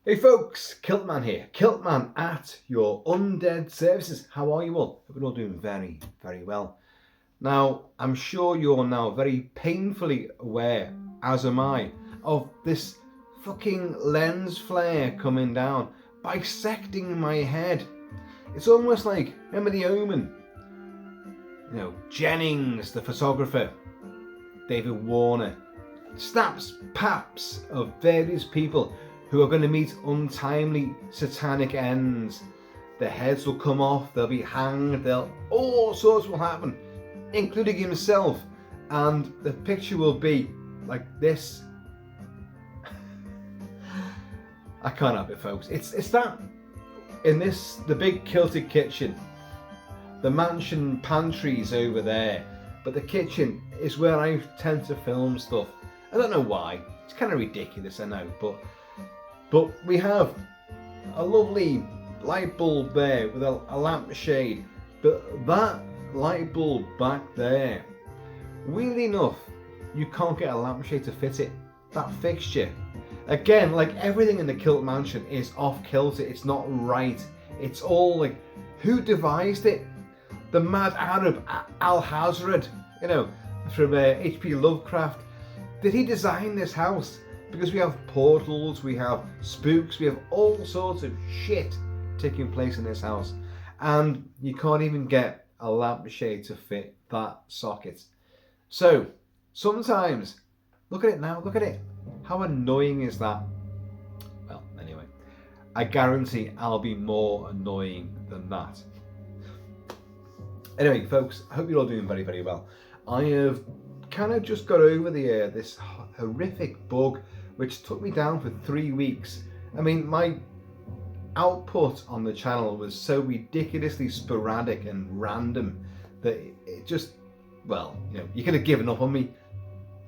Hey folks, Kilt-Man here. Kilt-Man at your undead services. How are you all? Hope you're all doing very, very well. Now, I'm sure you're now very painfully aware, as am I, of this fucking lens flare coming down, bisecting my head. It's almost like, remember The Omen? You know, Jennings, the photographer, David Warner, snaps, paps of various people who are going to meet untimely satanic ends. Their heads will come off, they'll be hanged, all sorts will happen, including himself. And the picture will be like this. I can't help it, folks. It's that in the big Kilty kitchen. The mansion pantry's over there, but the kitchen is where I tend to film stuff. I don't know why. It's kind of ridiculous, I know, but we have a lovely light bulb there with a lampshade. But that light bulb back there, weirdly enough, you can't get a lampshade to fit it. That fixture, again, like everything in the Kilt mansion, is off kilter. It's not right. It's all like, who devised it? The mad Arab Al-Hazred, you know, from H.P. Lovecraft. Did he design this house? Because we have portals, we have spooks, we have all sorts of shit taking place in this house. And you can't even get a lampshade to fit that socket. So, sometimes, look at it now, look at it. How annoying is that? Well, anyway, I guarantee I'll be more annoying than that. Anyway, folks, I hope you're all doing very, very well. I have kind of just got over this horrific bug which took me down for 3 weeks. I mean, my output on the channel was so ridiculously sporadic and random that it just, well, you know, you could have given up on me.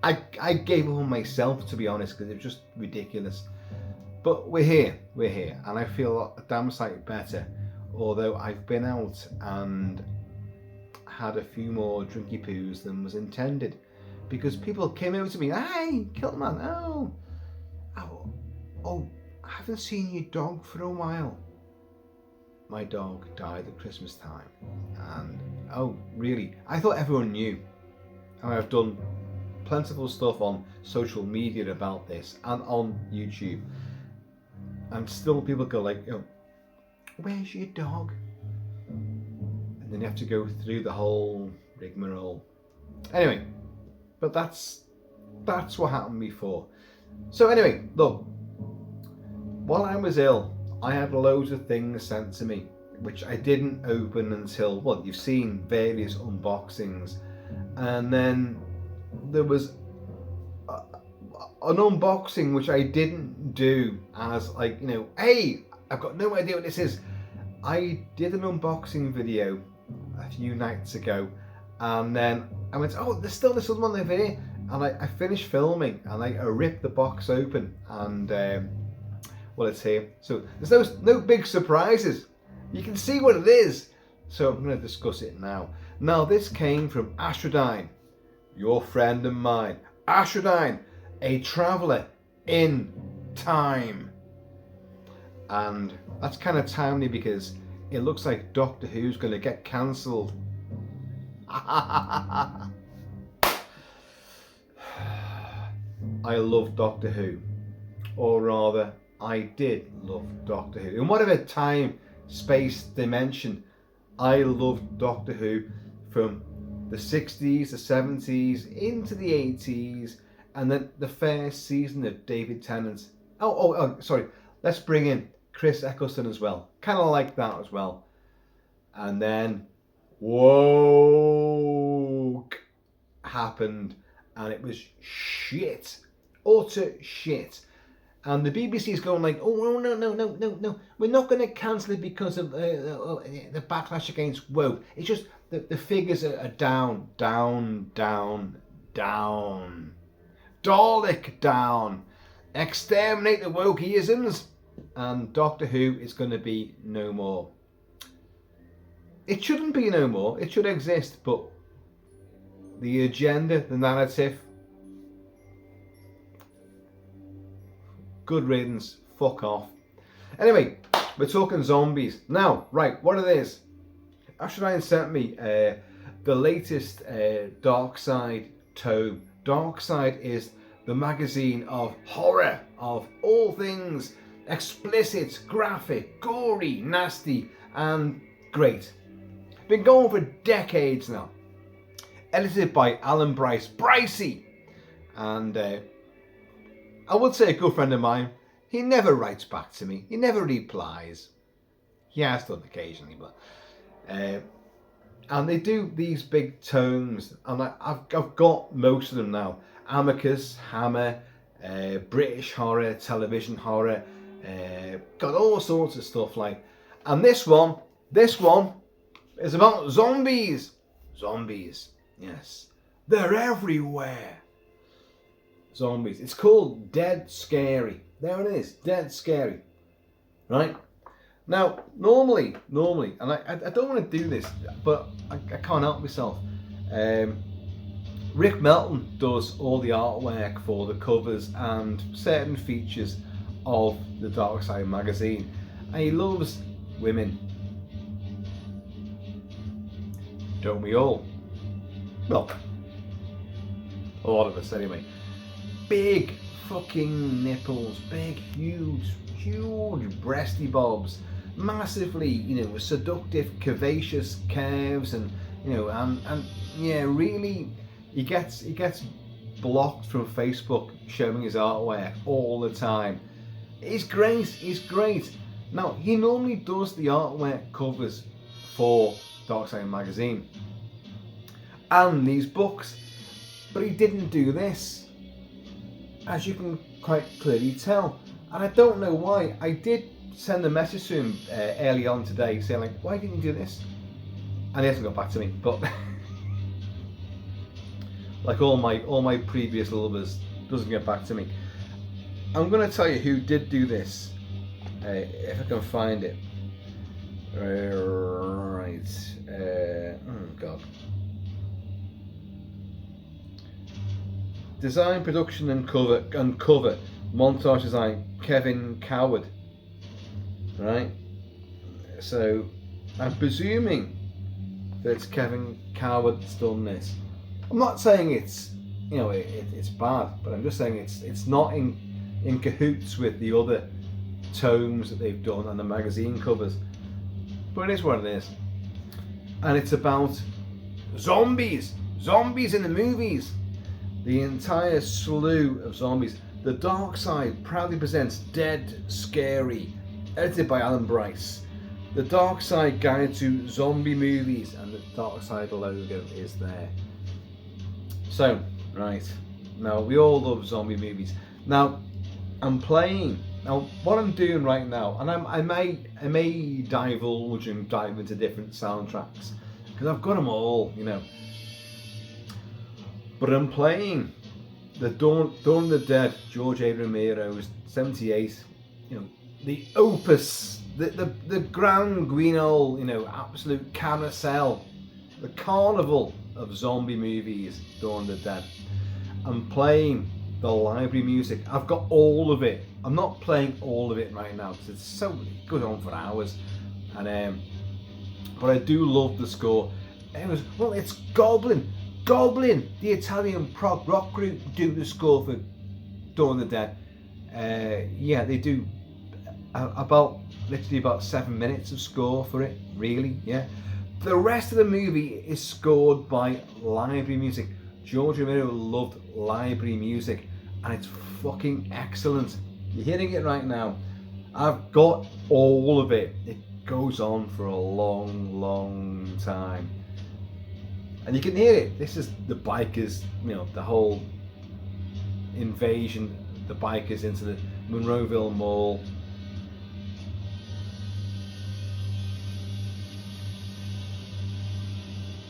I gave up on myself, to be honest, because it was just ridiculous. But we're here, and I feel a damn sight better, although I've been out and had a few more drinky poos than was intended, because people came over to me, hey, Kilt-Man, oh, I haven't seen your dog for a while. My dog died at Christmas time, and oh, really? I thought everyone knew. And I've done plentiful stuff on social media about this and on YouTube, and still people go like, oh, where's your dog? And then you have to go through the whole rigmarole. Anyway, but that's what happened before. So anyway, look, while I was ill, I had loads of things sent to me, which I didn't open until, well, you've seen various unboxings. And then there was an unboxing which I didn't do as, like, you know, hey, I've got no idea what this is. I did an unboxing video a few nights ago, and then I went, oh, there's still this other one over here. And I finished filming, and I ripped the box open, and well, it's here. So there's no big surprises. You can see what it is. So I'm going to discuss it now. Now, this came from Astradyne, your friend and mine. Astradyne, a traveller in time. And that's kind of timely because it looks like Doctor Who's going to get cancelled. I love Doctor Who, or rather, I did love Doctor Who. In whatever time, space, dimension, I loved Doctor Who from the 60s, the 70s, into the 80s, and then the first season of David Tennant. Oh, sorry, let's bring in Chris Eccleston as well. Kind of like that as well. And then, whoa, happened, and it was shit. Utter shit. And the BBC is going like, oh, no, we're not going to cancel it because of the backlash against woke. It's just the figures are down. Dalek down. Exterminate the wokeisms. And Doctor Who is going to be no more. It shouldn't be no more. It should exist, but the agenda, the narrative, good riddance, fuck off. Anyway, we're talking zombies. Now, right, what it is. Astradyne sent me the latest Dark Side tome. Dark Side is the magazine of horror, of all things explicit, graphic, gory, nasty, and great. Been going for decades now. Edited by Alan Brycey. And I would say a good friend of mine. He never writes back to me. He never replies. He has done occasionally, but and they do these big tomes, and I've got most of them now. Amicus, Hammer, British horror, television horror, got all sorts of stuff like. And this one is about zombies. Zombies, yes, they're everywhere. Zombies. It's called Dead Scary. There it is, Dead Scary. Right? Now, normally, and I don't want to do this, but I can't help myself. Rick Melton does all the artwork for the covers and certain features of the Dark Side magazine, and he loves women. Don't we all? Well, a lot of us anyway. Big fucking nipples, big, huge breasty bobs, massively, seductive, curvaceous curves, and and yeah, really, he gets blocked from Facebook showing his artwork all the time. He's great. Now, he normally does the artwork covers for Dark Side magazine and these books, but he didn't do this, as you can quite clearly tell, and I don't know why. I did send a message to him early on today saying, like, why didn't you do this? And he hasn't got back to me, but like all my previous lovers, doesn't get back to me. I'm going to tell you who did do this, if I can find it. Right. Oh God. Design, production, and cover. Montage design, Kevin Coward. Right. So, I'm presuming that it's Kevin Coward that's done this. I'm not saying it's it's bad, but I'm just saying it's not in cahoots with the other tomes that they've done and the magazine covers. But it is what it is. And it's about zombies in the movies. The entire slew of zombies. The Dark Side proudly presents Dead Scary, edited by Alan Bryce. The Dark Side Guide to Zombie Movies, and the Dark Side logo is there. So, right, now we all love zombie movies. Now, I'm playing. Now, what I'm doing right now, and I may divulge and dive into different soundtracks, because I've got them all, But I'm playing the Dawn of the Dead, George A. Romero's 78, the opus, the grand guignol, absolute carousel, the carnival of zombie movies, Dawn of the Dead. I'm playing the library music. I've got all of it. I'm not playing all of it right now because it goes on for hours, and but I do love the score. It's Goblin, the Italian prog rock group, do the score for Dawn of the Dead. Yeah, they do literally about 7 minutes of score for it, really, yeah. The rest of the movie is scored by library music. George Romero loved library music, and it's fucking excellent. You're hearing it right now. I've got all of it. It goes on for a long time. And you can hear it. This is the bikers, the whole invasion, the bikers into the Monroeville Mall.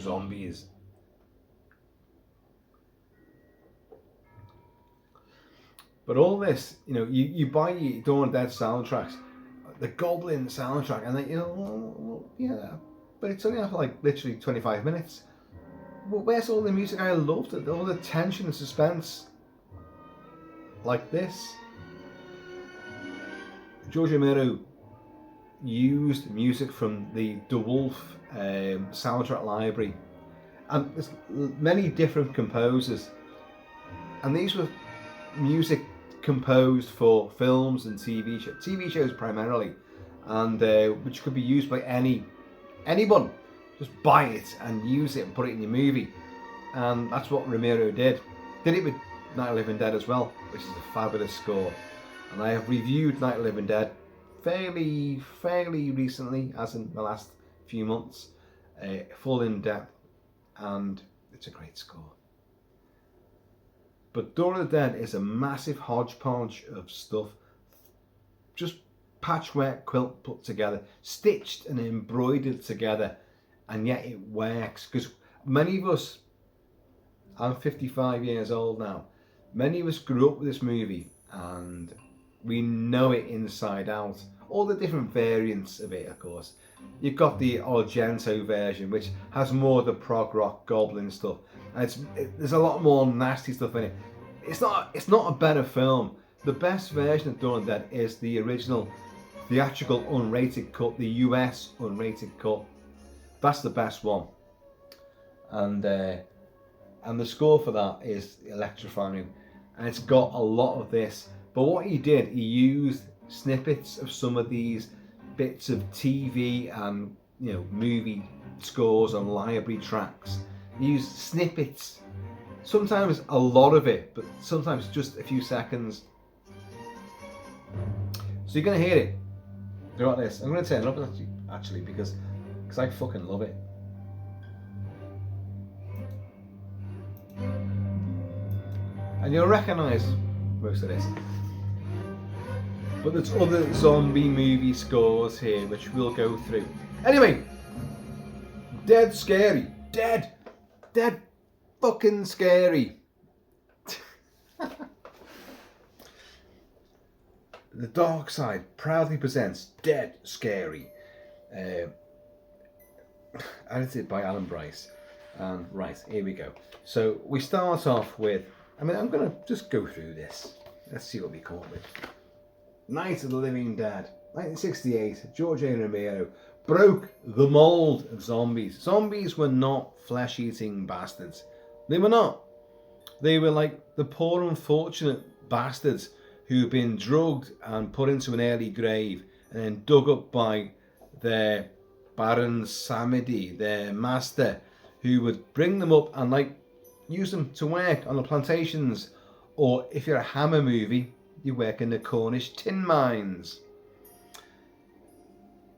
Zombies. But all this, you buy your Dawn of the Dead soundtracks, the Goblin soundtrack, and then yeah, but it's only after like literally 25 minutes. Well, where's all the music I loved? All the tension and suspense, like this. George Romero used music from the Wolf soundtrack library, and there's many different composers, and these were music composed for films and TV shows primarily, and which could be used by anyone. Just buy it and use it and put it in your movie, and that's what Romero did. Did it with Night of the Living Dead as well, which is a fabulous score. And I have reviewed Night of the Living Dead fairly recently, as in the last few months, full in depth, and it's a great score. But Dawn of the Dead is a massive hodgepodge of stuff, just patchwork quilt put together, stitched and embroidered together, and yet it works. Because many of us, I'm 55 years old now, many of us grew up with this movie and we know it inside out. All the different variants of it, of course. You've got the Argento version, which has more of the prog rock goblin stuff, and there's a lot more nasty stuff in it. It's not a better film. The best version of Dawn of the Dead is the original theatrical unrated cut, the US unrated cut. That's the best one, and the score for that is electrifying, and it's got a lot of this. But what he did, he used snippets of some of these bits of TV and movie scores and library tracks. He used snippets, sometimes a lot of it, but sometimes just a few seconds. So you're gonna hear it. You got this. I'm gonna turn it up actually because I fucking love it. And you'll recognise most of this. But there's other zombie movie scores here which we'll go through. Anyway, dead scary. Dead fucking scary. The Dark Side proudly presents Dead Scary. Edited by Alan Bryce. Right, here we go. So we start off with, I'm going to just go through this. Let's see what we come up with. Night of the Living Dead, 1968. George A. Romero broke the mold of zombies. Zombies were not flesh-eating bastards. They were not. They were like the poor unfortunate bastards who've been drugged and put into an early grave and then dug up by their Baron Samedi, their master, who would bring them up and use them to work on the plantations, or if you're a Hammer movie, you work in the Cornish tin mines.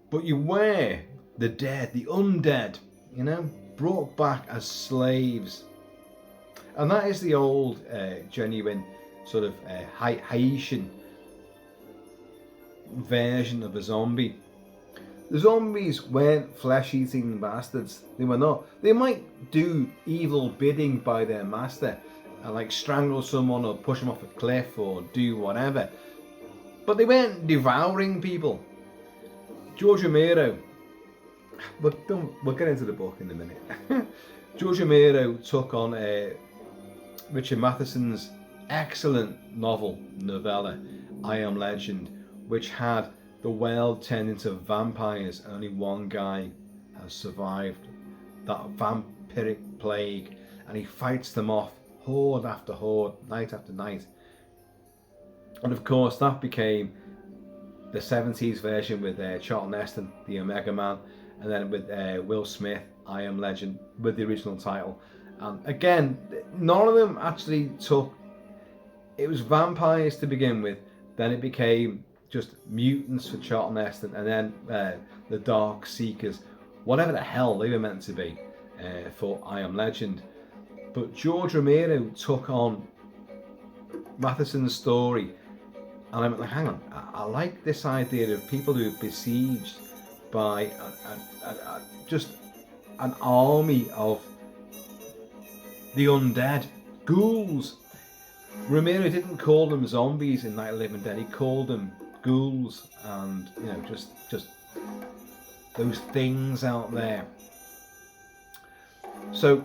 But you were the dead, the undead, brought back as slaves. And that is the old, genuine sort of Haitian version of a zombie. The zombies weren't flesh-eating bastards. They were not. They might do evil bidding by their master and strangle someone or push them off a cliff or do whatever. But they weren't devouring people. George Romero, we'll get into the book in a minute. George Romero took on Richard Matheson's excellent novella, I Am Legend, which had the world turned into vampires and only one guy has survived that vampiric plague, and he fights them off horde after horde, night after night. And of course that became the 70s version with Charlton Heston, the Omega Man, and then with Will Smith, I Am Legend, with the original title. And again, none of them actually took, it was vampires to begin with, then it became just mutants for Charlton Heston, and then the Dark Seekers, whatever the hell they were meant to be for I Am Legend. But George Romero took on Matheson's story, and I'm like, hang on, I like this idea of people who are besieged by just an army of the undead, ghouls. Romero didn't call them zombies in Night of the Living Dead, he called them ghouls, and just those things out there. So,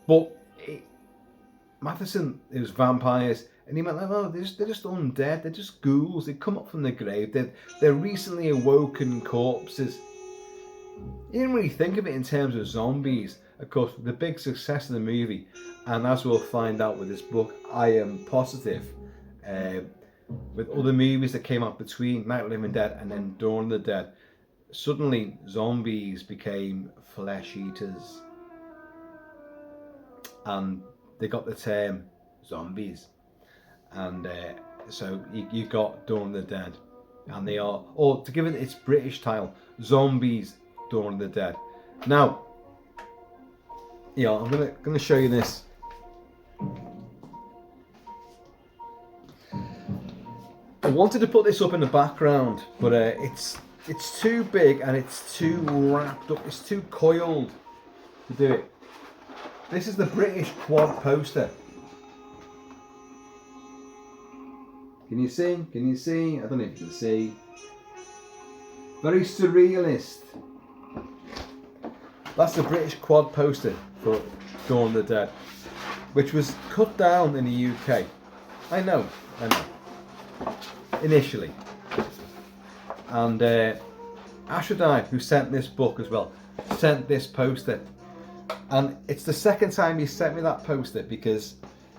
but Matheson, it was vampires, And he went like, oh, they're just undead, they're just ghouls, they come up from the grave, they're recently awoken corpses. He didn't really think of it in terms of zombies. Of course, the big success of the movie, and as we'll find out with this book, I am positive, with other movies that came out between Night of the Living Dead and then Dawn of the Dead, suddenly zombies became flesh eaters. And they got the term zombies. And so you got Dawn of the Dead. And they are, or to give it its British title, Zombies, Dawn of the Dead. Now, yeah, I'm gonna show you this. I wanted to put this up in the background, but it's too big and it's too wrapped up. It's too coiled to do it. This is the British quad poster. Can you see? Can you see? I don't know if you can see. Very surrealist. That's the British quad poster for Dawn of the Dead, which was cut down in the UK. I know. Initially. And Astradyne, who sent this book as well, sent this poster. And it's the second time he sent me that poster, because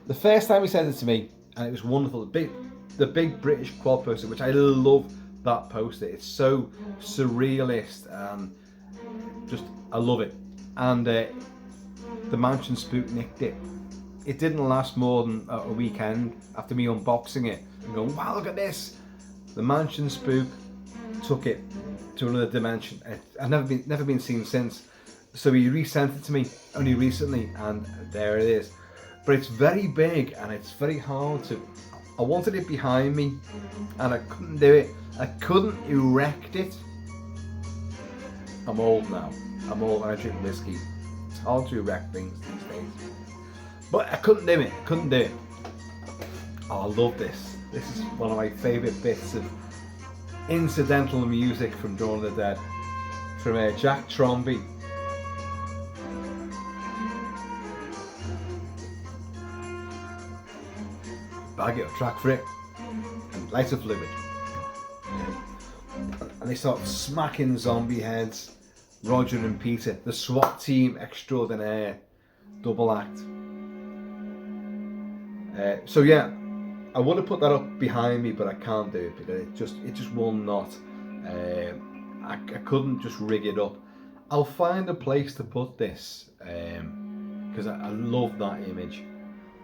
the first time he sent it to me, and it was wonderful, the big British quad poster, which I love that poster. It's so surrealist and just, I love it. And the Mansion Spook nicked it. It didn't last more than a weekend after me unboxing it and going, wow, look at this. The Mansion Spook took it to another dimension. I've never been seen since. So he resent it to me only recently, and there it is. But it's very big and it's very hard to. I wanted it behind me, and I couldn't do it. I couldn't erect it. I'm old now. I'm old and I drink whiskey. It's hard to erect things these days. But I couldn't do it. I couldn't do it. Oh, I love this. This is one of my favourite bits of incidental music from Dawn of the Dead, from Jack Tromby. Bag it, a track for it, and lighter fluid. And they start smacking zombie heads. Roger and Peter, the SWAT team extraordinaire, double act. So yeah, I would have put that up behind me, but I can't do it because it just will not. I couldn't just rig it up. I'll find a place to put this because I love that image.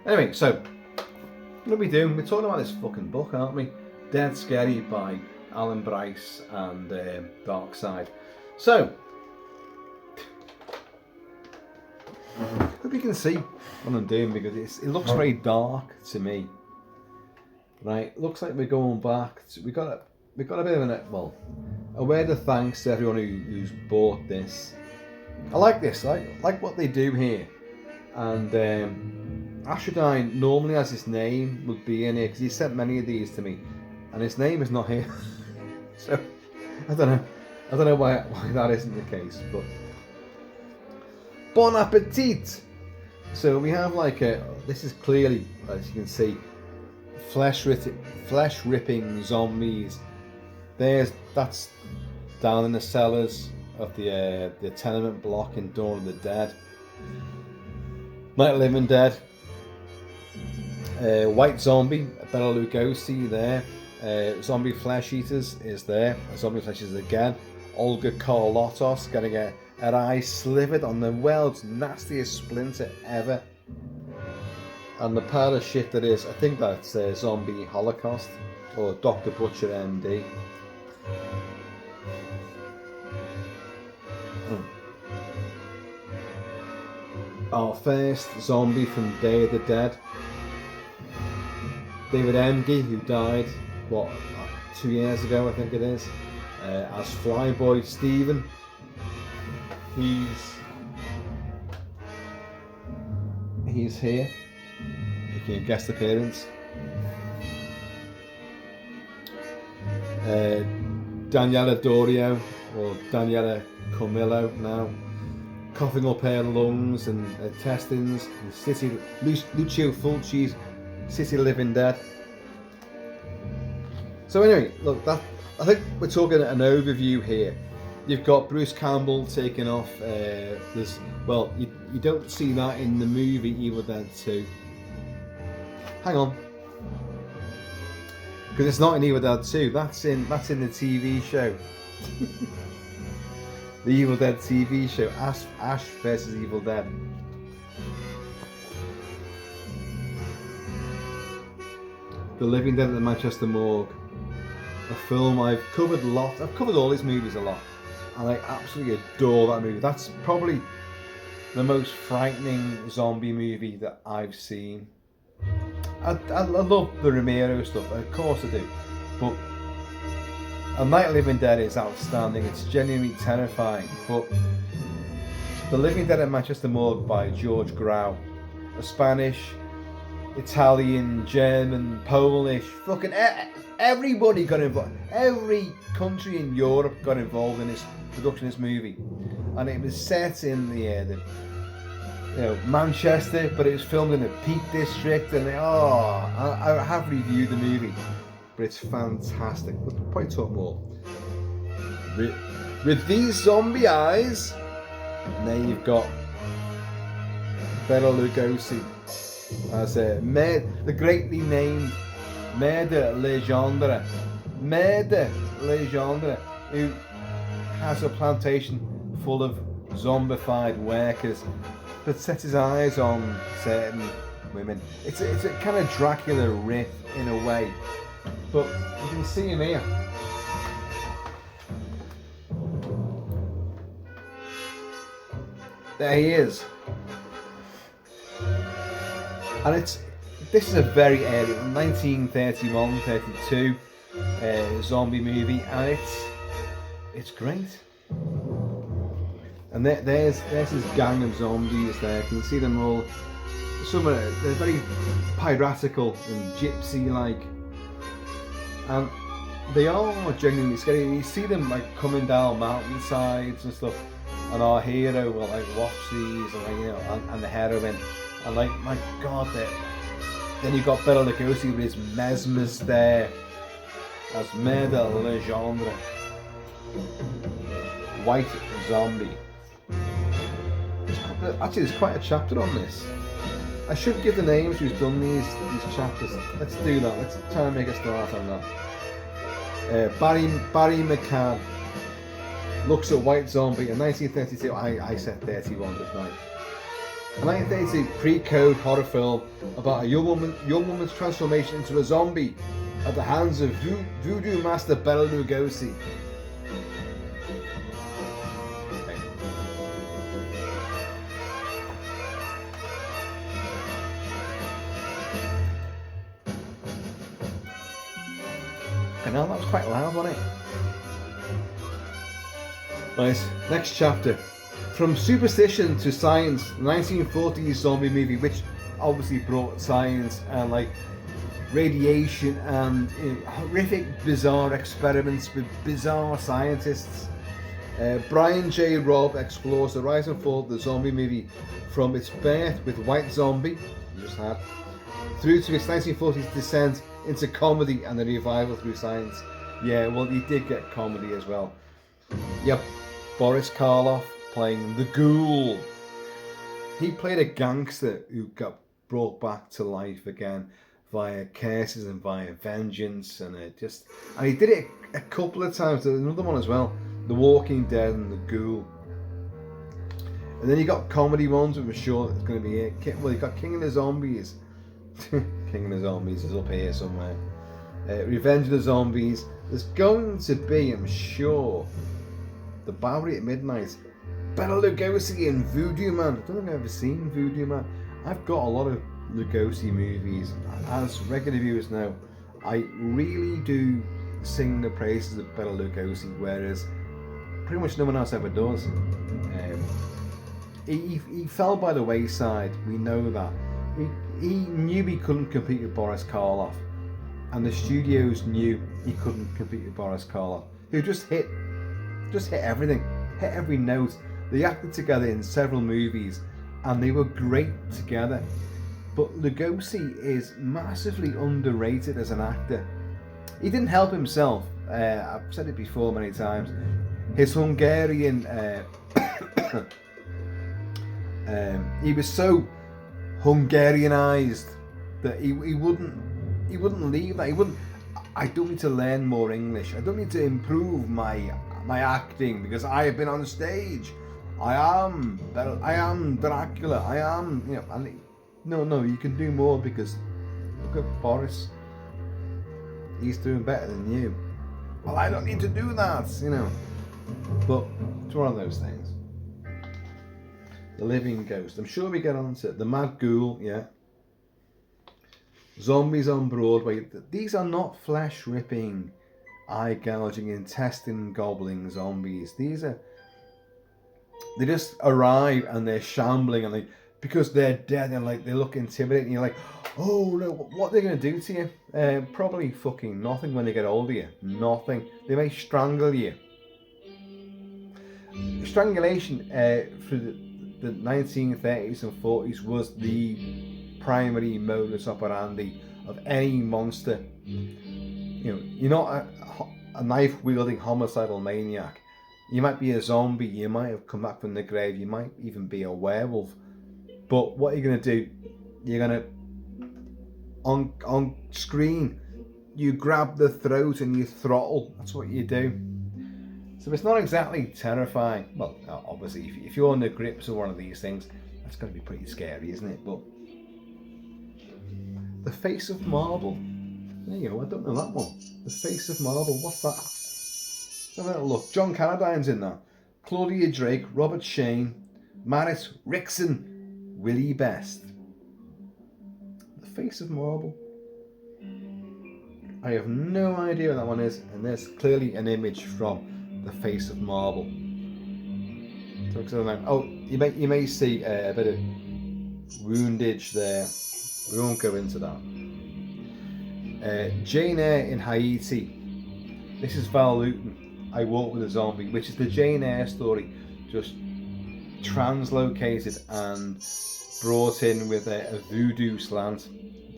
Anyway, so what are we doing? We're talking about this fucking book, aren't we? Dead Scary by Alan Bryce and Dark Side. So, hope you can see what I'm doing, because it looks very dark to me. Right, looks like we're going back. We got a bit of a word of thanks to everyone who's bought this. I like this. I like what they do here, and Astradyne normally has his name would be in here because he sent many of these to me, and his name is not here. So I don't know why that isn't the case, but bon appetit. So we have this is clearly, as you can see, flesh ripping zombies. That's down in the cellars of the tenement block in Dawn of the Dead. Night of the Living Dead. White Zombie, Bela Lugosi there. Zombie Flesh Eaters is there. Zombie Flesh Eaters again. Olga Carlotos getting her eye slivered on the world's nastiest splinter ever. And the pile of shit that is, I think that's Zombie Holocaust or Dr. Butcher MD. Our first zombie from Day of the Dead. David Emge, who died, 2 years ago, I think it is, as Flyboy Stephen. He's here, making a guest appearance. Daniela Dorio, or Daniela Camillo now, coughing up her lungs and her intestines, and Lucio Fulci's City of Living Dead. So anyway, look, I think we're talking an overview here. You've got Bruce Campbell taking off. You don't see that in the movie Evil Dead 2. Hang on, because it's not in Evil Dead 2. That's in the TV show. The Evil Dead TV show, Ash versus Evil Dead. The Living Dead at the Manchester Morgue. A film I've covered a lot. I've covered all these movies a lot, and I absolutely adore that movie. That's probably the most frightening zombie movie that I've seen. I love the Romero stuff, of course I do, but A Night of the Living Dead is outstanding. It's genuinely terrifying. But The Living Dead at Manchester Morgue by George Grau, a Spanish, Italian, German, Polish, fucking everybody got involved. Every country in Europe got involved in this production of this movie, and it was set in the Manchester, but it was filmed in the Peak District. And I have reviewed the movie, but it's fantastic. We'll probably talk more. With these zombie eyes, and then you've got Bela Lugosi as the greatly named Murder Legendre, who has a plantation full of zombified workers, but sets his eyes on certain women. It's a kind of Dracula riff in a way, but you can see him here. There he is, and this is a very early 1931-32 zombie movie, and it's great. And there's this gang of zombies there. You can see them all. Some of them, they're very piratical and gypsy-like, and they are genuinely scary. You see them like coming down mountainsides and stuff, and our hero will like watch these, and and the heroine, and like, my God, then you've got Bela Lugosi with his mesmers there as Murder Legendre, White Zombie. Actually, there's quite a chapter on this. I should give the names who's done these chapters. Let's do that. Let's try and make a start on that. Barry McCann looks at White Zombie in 1932. I said 31, didn't I? A 1932 pre-code horror film about a young woman's transformation into a zombie at the hands of voodoo master Bela Lugosi. I know, that was quite loud, wasn't it? Nice. Next chapter. From superstition to science, 1940s zombie movie, which obviously brought science and like radiation and horrific, bizarre experiments with bizarre scientists. Brian J. Robb explores the rise and fall of the zombie movie from its birth with White Zombie, you just had, through to its 1940s descent into comedy and the revival through science. Yeah, well, you did get comedy as well. Yep, Boris Karloff playing the Ghoul. He played a gangster who got brought back to life again via curses and via vengeance, and he did it a couple of times. There's another one as well, The Walking Dead and the Ghoul. And then you got comedy ones, which I'm sure it's going to be it. Well, you got King of the Zombies. King of the Zombies is up here somewhere. Revenge of the Zombies. There's going to be, I'm sure, The Bowery at Midnight. Bela Lugosi and Voodoo Man. I don't think I've ever seen Voodoo Man. I've got a lot of Lugosi movies. As regular viewers know, I really do sing the praises of Bela Lugosi, whereas pretty much no one else ever does. He fell by the wayside, we know that. He knew he couldn't compete with Boris Karloff, and the studios knew he couldn't compete with Boris Karloff, who just hit everything, hit every note. They acted together in several movies, and they were great together. But Lugosi is massively underrated as an actor. He didn't help himself. I've said it before many times. His Hungarian, he was so Hungarianized that he wouldn't leave that. He wouldn't. I don't need to learn more English. I don't need to improve my acting because I have been on stage. I am Dracula. I am, you know. And no, you can do more because look at Boris. He's doing better than you. Well, I don't need to do that, you know. But it's one of those things. The Living Ghost. I'm sure we get on to it. The Mad Ghoul, yeah. Zombies on Broadway. These are not flesh-ripping, eye-gouging, intestine-gobbling zombies. They just arrive and they're shambling and because they're dead and like they look intimidating. And you're like, oh no, what are they going to do to you? Probably fucking nothing when they get hold of you. Nothing. They may strangle you. Strangulation for the 1930s and 40s was the primary modus operandi of any monster. You know, you're not a knife-wielding homicidal maniac. You might be a zombie, you might have come back from the grave, you might even be a werewolf. But what you're going to do, you're going to, on screen, you grab the throat and you throttle. That's what you do. So it's not exactly terrifying. Well, obviously, if you're on the grips of one of these things, that's going to be pretty scary, isn't it? But The Face of Marble. There you go, I don't know that one. The Face of Marble, what's that? Let's have a little look. John Carradine's in that. Claudia Drake, Robert Shane, Maris Rickson, Willie Best. The Face of Marble. I have no idea what that one is, and there's clearly an image from The Face of Marble. Oh, you may see a bit of woundage there. We won't go into that. Jane Eyre in Haiti. This is Val Lewton, I Walk with a Zombie, which is the Jane Eyre story, just translocated and brought in with a voodoo slant.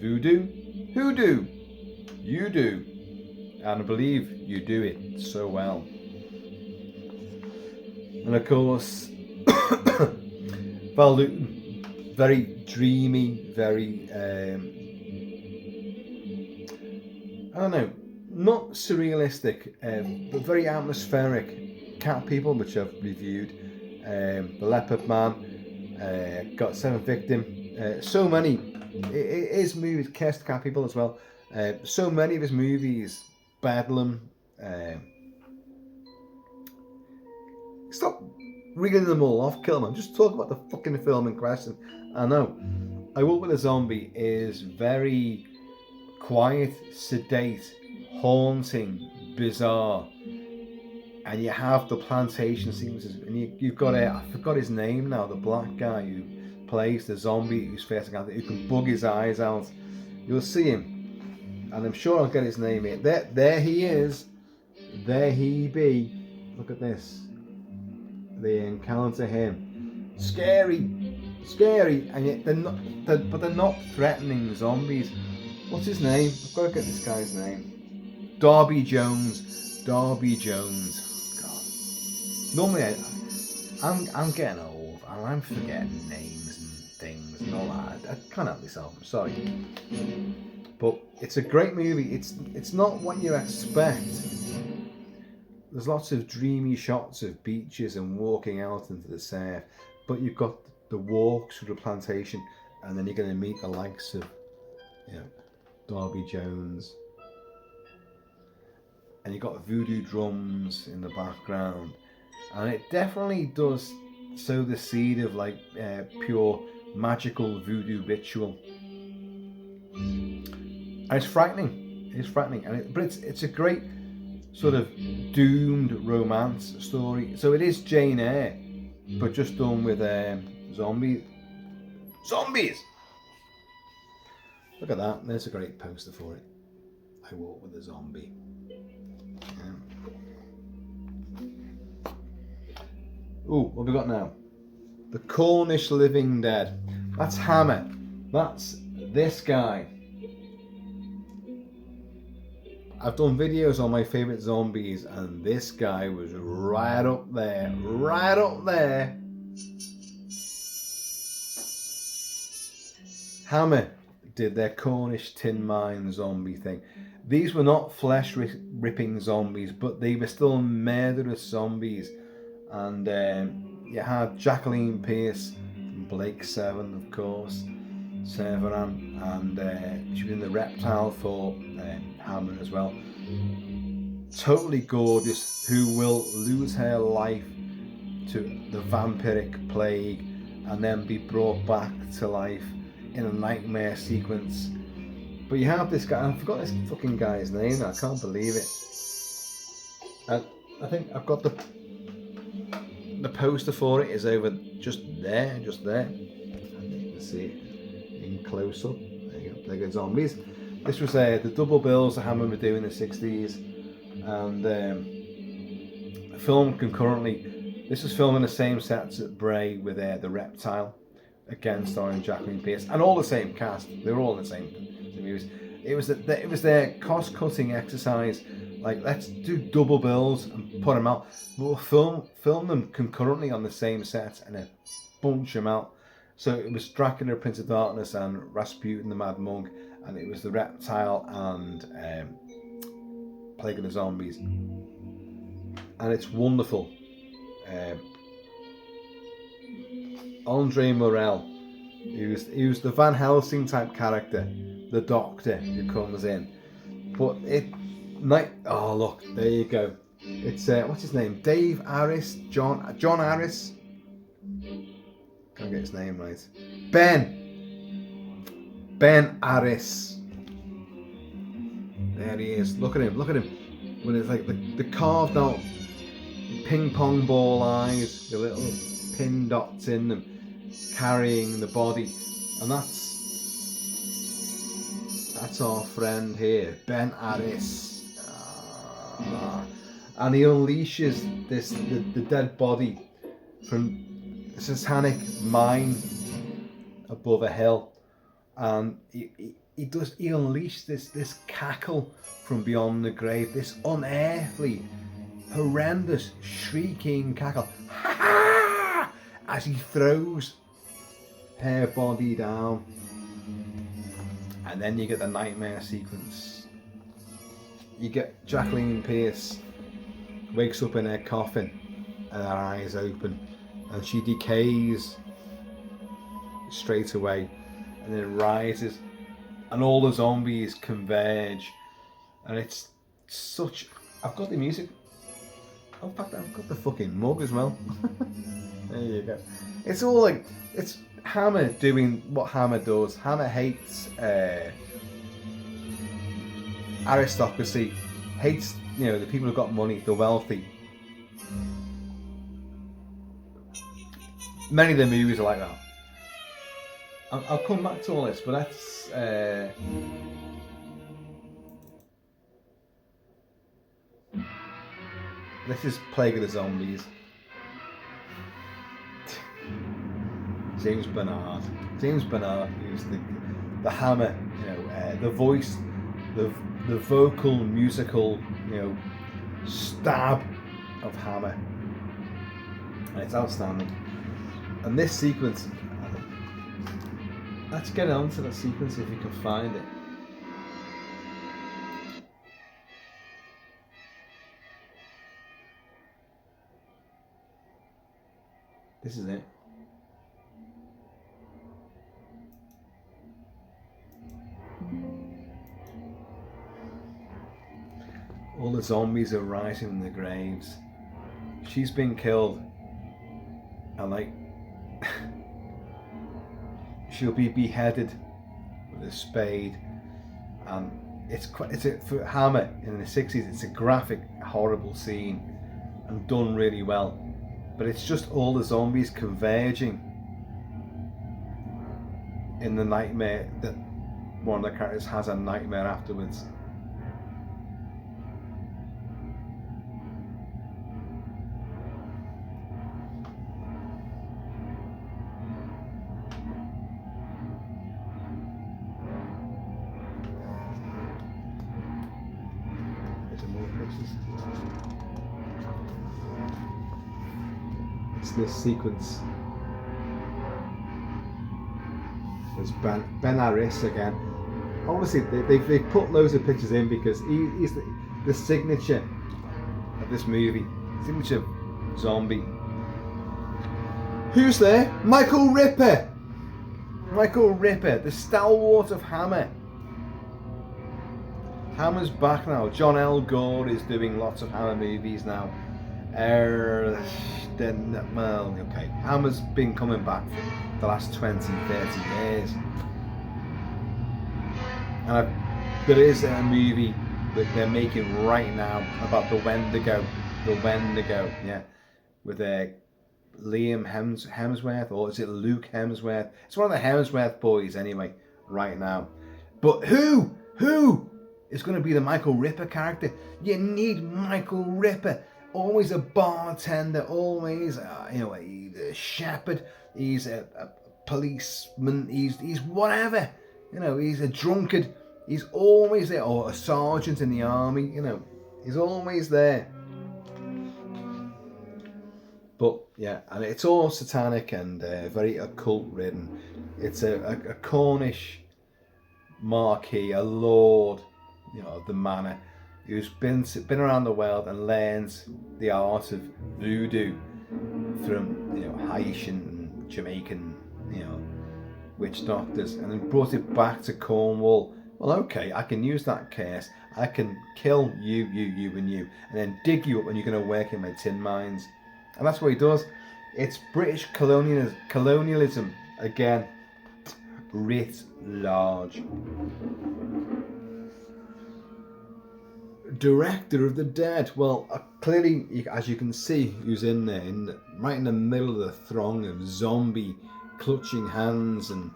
Voodoo? Hoodoo? You do. And I believe you do it so well. And of course, Val Lewton, very dreamy, very, I don't know, not surrealistic, but very atmospheric. Cat People, which I've reviewed, The Leopard Man, Got Seven Victim, so many. His movies, Cast Cat People as well. So many of his movies, Bedlam. Stop reading them all off, Kilt-Man. Just talk about the fucking film in question. I know. I Walk with a Zombie is very quiet, sedate, haunting, bizarre. And you have the plantation scenes, and you've got I forgot his name now, the black guy who plays the zombie who's facing out, who can bug his eyes out. You'll see him, and I'm sure I'll get his name here. There he is. There he be. Look at this. They encounter him. Scary, and yet they're not threatening zombies. What's his name? I've got to get this guy's name. Darby Jones. God. Normally, I'm getting old and I'm forgetting names and things and all that. I can't help myself. I'm sorry. But it's a great movie. It's not what you expect. There's lots of dreamy shots of beaches and walking out into the surf, but you've got the walks through the plantation, and then you're going to meet the likes of, you know, Darby Jones, and you've got voodoo drums in the background, and it definitely does sow the seed of like pure magical voodoo ritual. And it's frightening. But it's a great sort of doomed romance story. So it is Jane Eyre, but just done with zombies. Look at that. There's a great poster for it. I Walk with a Zombie. Ooh, what have we got now? The Cornish Living Dead. That's Hammer. That's this guy. I've done videos on my favourite zombies, and this guy was right up there. Right up there. Hammer did their Cornish tin mine zombie thing. These were not flesh ripping zombies, but they were still murderous zombies. And you had Jacqueline Pearce from Blake 7, of course, Severan, and she was in the Reptile for Hammer as well. Totally gorgeous, who will lose her life to the vampiric plague and then be brought back to life in a nightmare sequence. But you have this guy, I forgot this fucking guy's name, I can't believe it. And I think I've got the poster for it is over just there. And you can see it in close up. There you go, there go zombies. This was the double bills that Hammer were doing in the 60s, and filmed concurrently. This was filmed in the same sets at Bray with the Reptile, again starring Jacqueline Pearce, and all the same cast. They were all in the same movies. It was their cost-cutting exercise. Like, let's do double bills and put them out. We'll film them concurrently on the same set and then bunch them out. So it was Dracula, Prince of Darkness, and Rasputin, the Mad Monk, and it was the Reptile and Plague of the Zombies. And it's wonderful. Andre Morel, he was the Van Helsing type character, the Doctor who comes in, but oh look, there you go. It's what's his name? Dave Harris, John Harris. Can't get his name right. Ben Harris. There he is. Look at him. When it's like the carved out ping pong ball eyes, the little pin dots in them, carrying the body, and that's our friend here, Ben Harris. And he unleashes the dead body from a satanic mine above a hill, and he unleashed this cackle from beyond the grave, this unearthly, horrendous, shrieking cackle, as he throws her body down, and then you get the nightmare sequence. You get Jacqueline Pearce wakes up in her coffin and her eyes open, and she decays straight away, and then rises, and all the zombies converge, and it's such. I've got the music. In fact, I've got the fucking mug as well. There you go. It's all like, it's Hammer doing what Hammer does. Hammer hates aristocracy, hates, the people who've got money, the wealthy. Many of the movies are like that. I'll come back to all this, but that's this is Plague of the Zombies. James Bernard used the Hammer, the voice, the vocal, musical, stab of Hammer, and it's outstanding. And this sequence, let's get on to the sequence if you can find it. This is it. All the zombies are rising in the graves. She's been killed, and she'll be beheaded with a spade. And for Hammer in the 60s. It's a graphic, horrible scene, and done really well. But it's just all the zombies converging in the nightmare that one of the characters has a nightmare afterwards. It's this sequence. There's Ben Harris again. Obviously, they put loads of pictures in because he's the signature of this movie. Signature zombie. Who's there? Michael Ripper! Michael Ripper, the stalwart of Hammer. Hammer's back now. John L. Gore is doing lots of Hammer movies now. Well, okay. Hammer's been coming back for the last 20, 30 years. And there is a movie that they're making right now about the Wendigo. The Wendigo, yeah. With Liam Hemsworth, or is it Luke Hemsworth? It's one of the Hemsworth boys anyway, right now. But who is going to be the Michael Ripper character? You need Michael Ripper. Always a bartender, always, he's a shepherd, he's a policeman, he's whatever. He's a drunkard. He's always there, or a sergeant in the army. He's always there. But yeah, and it's all satanic and very occult ridden. It's a Cornish marquis, a lord, of the manor, who's been around the world and learns the art of voodoo from Haitian and Jamaican witch doctors, and then brought it back to Cornwall. Well, okay, I can use that curse. I can kill you, and you, and then dig you up when you're going to work in my tin mines. And that's what he does. It's British colonialism again, writ large. Director of the Dead. Well, clearly, as you can see, who's in there, right in the middle of the throng of zombie clutching hands, and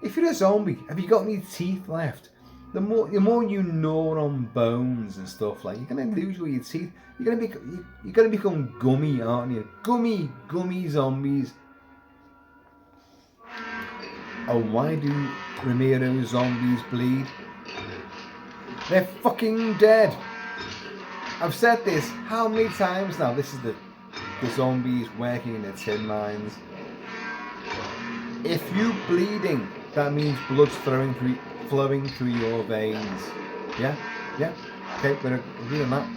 if you're a zombie, have you got any teeth left? The more you gnaw on bones and stuff, like, you're gonna lose all your teeth. You're gonna become gummy, aren't you? Gummy zombies. Oh, why do Romero zombies bleed? They're fucking dead. I've said this how many times now? This is the zombies working in the tin mines. If you bleeding, that means blood's flowing through your veins. Yeah? Okay, we're agree on that.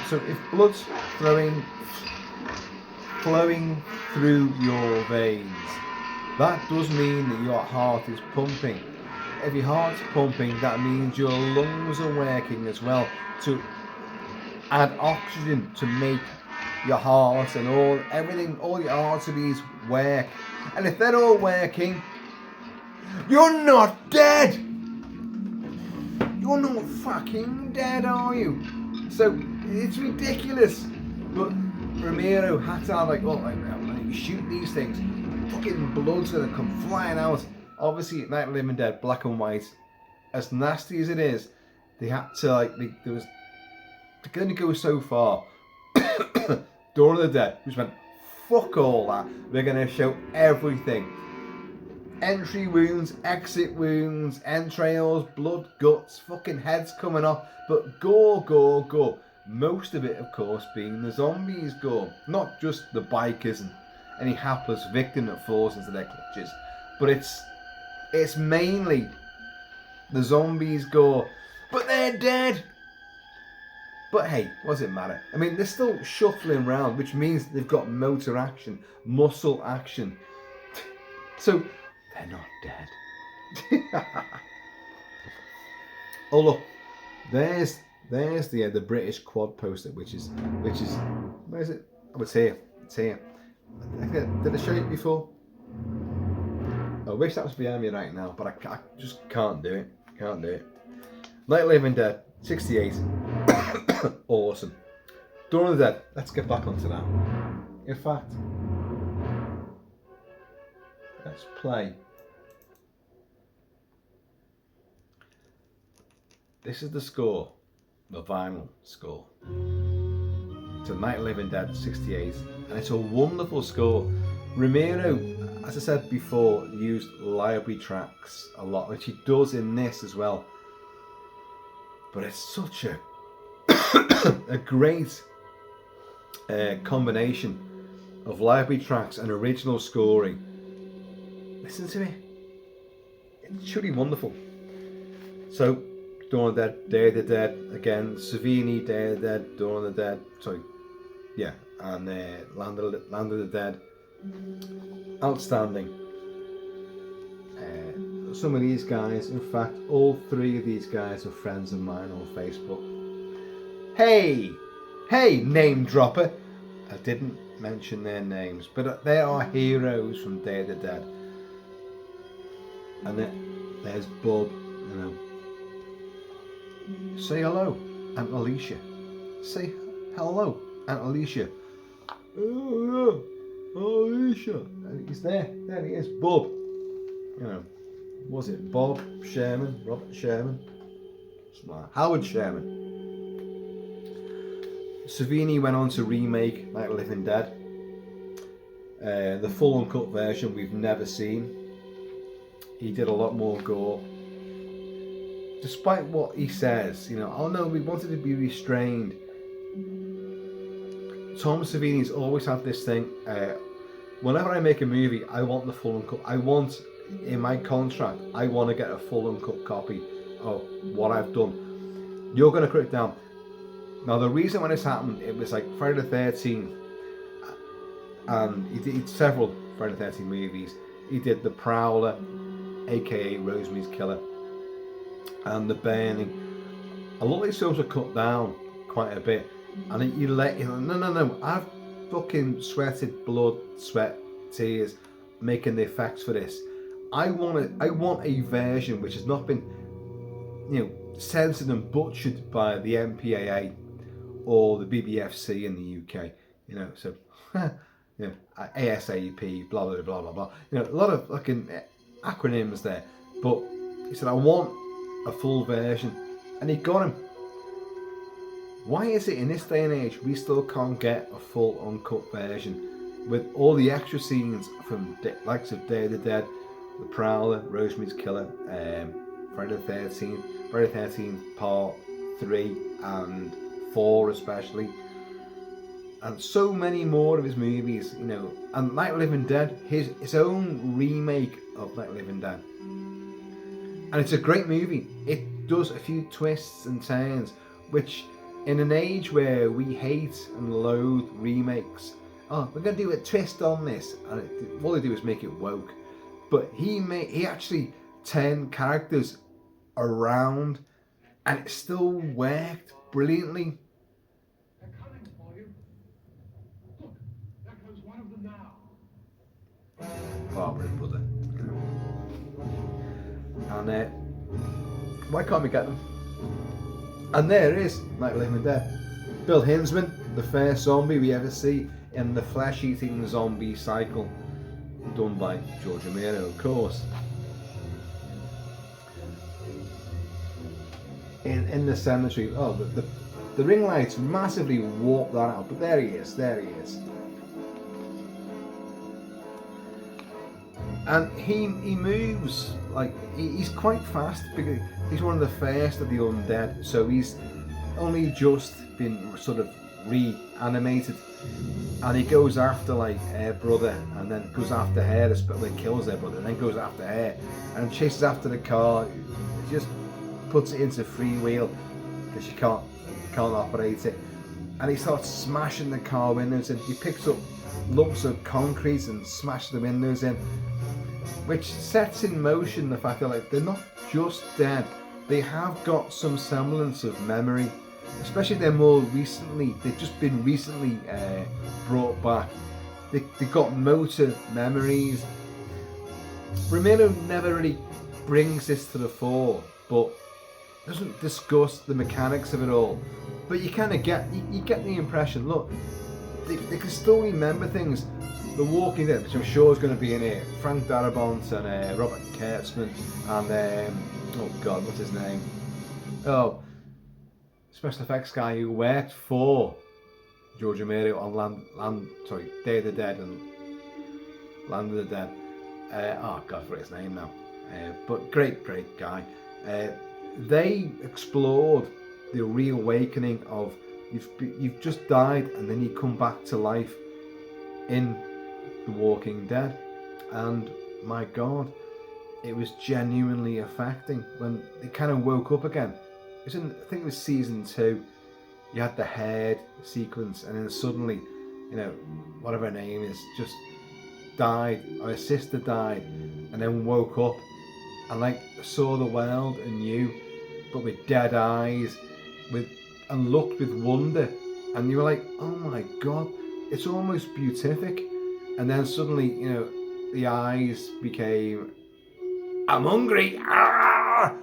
So if blood's flowing through your veins, that does mean that your heart is pumping. If your heart's pumping, that means your lungs are working as well to add oxygen to make your heart and all your arteries work. And if they're all working, you're not dead! You're not fucking dead, are you? So, it's ridiculous. But Romero had to have when you shoot these things, fucking blood's gonna come flying out. Obviously, Night of the Living Dead, black and white, as nasty as it is, they had to they're gonna go so far. Dawn of the Dead, which went, fuck all that, they're gonna show everything. Entry wounds, exit wounds, entrails, blood, guts, fucking heads coming off, but gore. Most of it, of course, being the zombies' gore. Not just the bikers and any hapless victim that falls into their clutches, but it's mainly the zombies' gore. But they're dead! But hey, what does it matter? I mean, they're still shuffling around, which means they've got motor action, muscle action. So, they're not dead. Oh look, there's the British quad poster, which is where is it? Oh, it's here. Did I show you before? I wish that was behind me right now, but I just can't do it. Night of the Living Dead, 68. Awesome. Dawn of the Dead. Let's get back onto that. In fact, let's play. This is the score, the vinyl score, to Night of the Living Dead 68, and it's a wonderful score. Romero, as I said before, used library tracks a lot, which he does in this as well. But it's such a a great combination of library tracks and original scoring. Listen to it. It's truly wonderful. So, Dawn of the Dead, Day of the Dead, again, Savini, Day of the Dead, Dawn of the Dead, and Land of the Dead. Outstanding. Some of these guys, in fact, all three of these guys are friends of mine on Facebook. Hey, name dropper. I didn't mention their names, but they are heroes from Day of the Dead. And there's Bob, Say hello, Aunt Alicia. Say hello, Aunt Alicia. Oh, yeah, Alicia. And he's there. There he is, Bob. Was it Bob Sherman, Robert Sherman? Howard Sherman. Savini went on to remake Night of the Living Dead. The full uncut version we've never seen. He did a lot more gore. Despite what he says, oh no, we wanted to be restrained. Tom Savini's always had this thing. Whenever I make a movie, I want the full uncut. I want, in my contract, I want to get a full uncut copy of what I've done. You're going to cut it down. Now, the reason when this happened, it was like Friday the 13th, and he did several Friday the 13th movies. He did The Prowler, aka Rosemary's Killer, and The Burning. A lot of these films are cut down quite a bit, and no, I've fucking sweated blood, sweat, tears, making the effects for this. I want a version which has not been, censored and butchered by the MPAA or the BBFC in the UK. So ASAP, blah blah blah blah blah. A lot of fucking acronyms there. But he said, I want a full version, and he got him. Why is it in this day and age we still can't get a full uncut version with all the extra scenes from likes of Day of the Dead, The Prowler, Rosemary's Killer, Friday the 13th, Friday the 13th Part 3 and 4 especially, and so many more of his movies, and Night of the Living Dead, his own remake of Night of the Living Dead. And it's a great movie. It does a few twists and turns, which in an age where we hate and loathe remakes, we're going to do a twist on this, and all they do is make it woke. But he actually turned characters around, and it still worked brilliantly. They're coming for you. Look, there comes one of them now. Barbara and brother. And why can't we get them? And there is Night of the Living Dead. Bill Hinsman, the first zombie we ever see in the flesh-eating zombie cycle, done by George Romero, of course. In the cemetery, the ring lights massively warped that out, but there he is. And he moves like he's quite fast because he's one of the first of the undead, so he's only just been sort of reanimated, and he goes after like her brother, and then goes after her, but kills her brother, and then goes after her and chases after the car, just puts it into freewheel because she can't operate it, and he starts smashing the car windows, and he picks up lumps of concrete and smashes the windows in, which sets in motion the fact that they're not just dead, they have got some semblance of memory, especially they've just been recently brought back. They've got motor memories. Romero never really brings this to the fore, but doesn't discuss the mechanics of it all. But you kind of get the impression, look, they can still remember things. The Walking Dead, which I'm sure is going to be in here, Frank Darabont and Robert Kurtzman and oh god, what's his name? Special effects guy who worked for George Romero on Day of the Dead and Land of the Dead. God, I forget his name now. But great guy. They explored the reawakening of you've just died and then you come back to life in The Walking Dead. And my God, it was genuinely affecting when they kind of woke up again. It was I think it was season 2. You had the head sequence, and then suddenly, you know, whatever her name is, just died, or her sister died, and then woke up and like saw the world anew, but with dead eyes, and looked with wonder, and you were like, oh my God, it's almost beatific. And then suddenly, you know, the eyes became, I'm hungry, ah!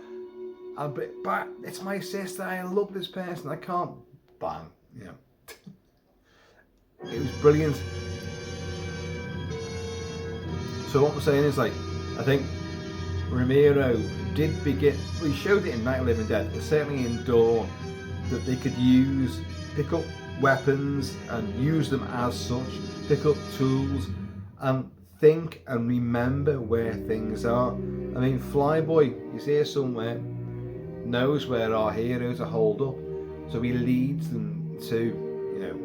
But it's my sister, I love this person, I can't, bang, you know. It was brilliant. So what we're saying is, like, I think Romero did begin, we showed it in Night of the Living Dead, but certainly in Dawn, that they could pick up weapons and use them as such, pick up tools and think and remember where things are. I mean, Flyboy, he's here somewhere, knows where our heroes are holed up, so he leads them to, you know,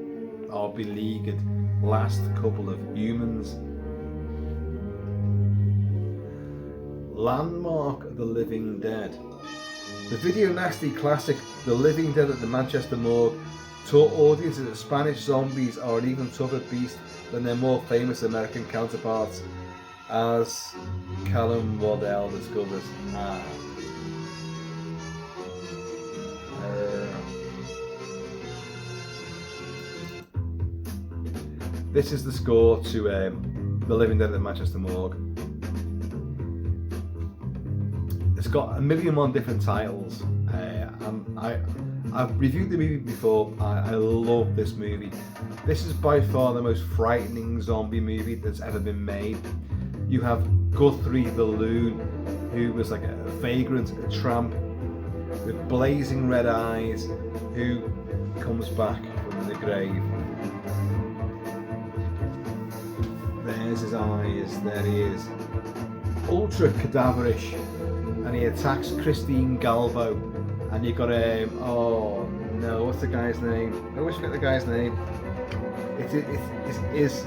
our beleaguered last couple of humans. Landmark of the Living Dead. The video nasty classic The Living Dead at the Manchester Morgue taught audiences that Spanish zombies are an even tougher beast than their more famous American counterparts, as Callum Waddell discovers. This is the score to The Living Dead at the Manchester Morgue. It's got 1,000,001 different titles, and I've reviewed the movie before. I love this movie. This is by far the most frightening zombie movie that's ever been made. You have Guthrie the Loon, who was like a vagrant, a tramp, with blazing red eyes, who comes back from the grave. There's his eyes, there he is. Ultra cadaverish, and he attacks Christine Galvo, and you got oh no, what's the guy's name? I always forget the guy's name. It's his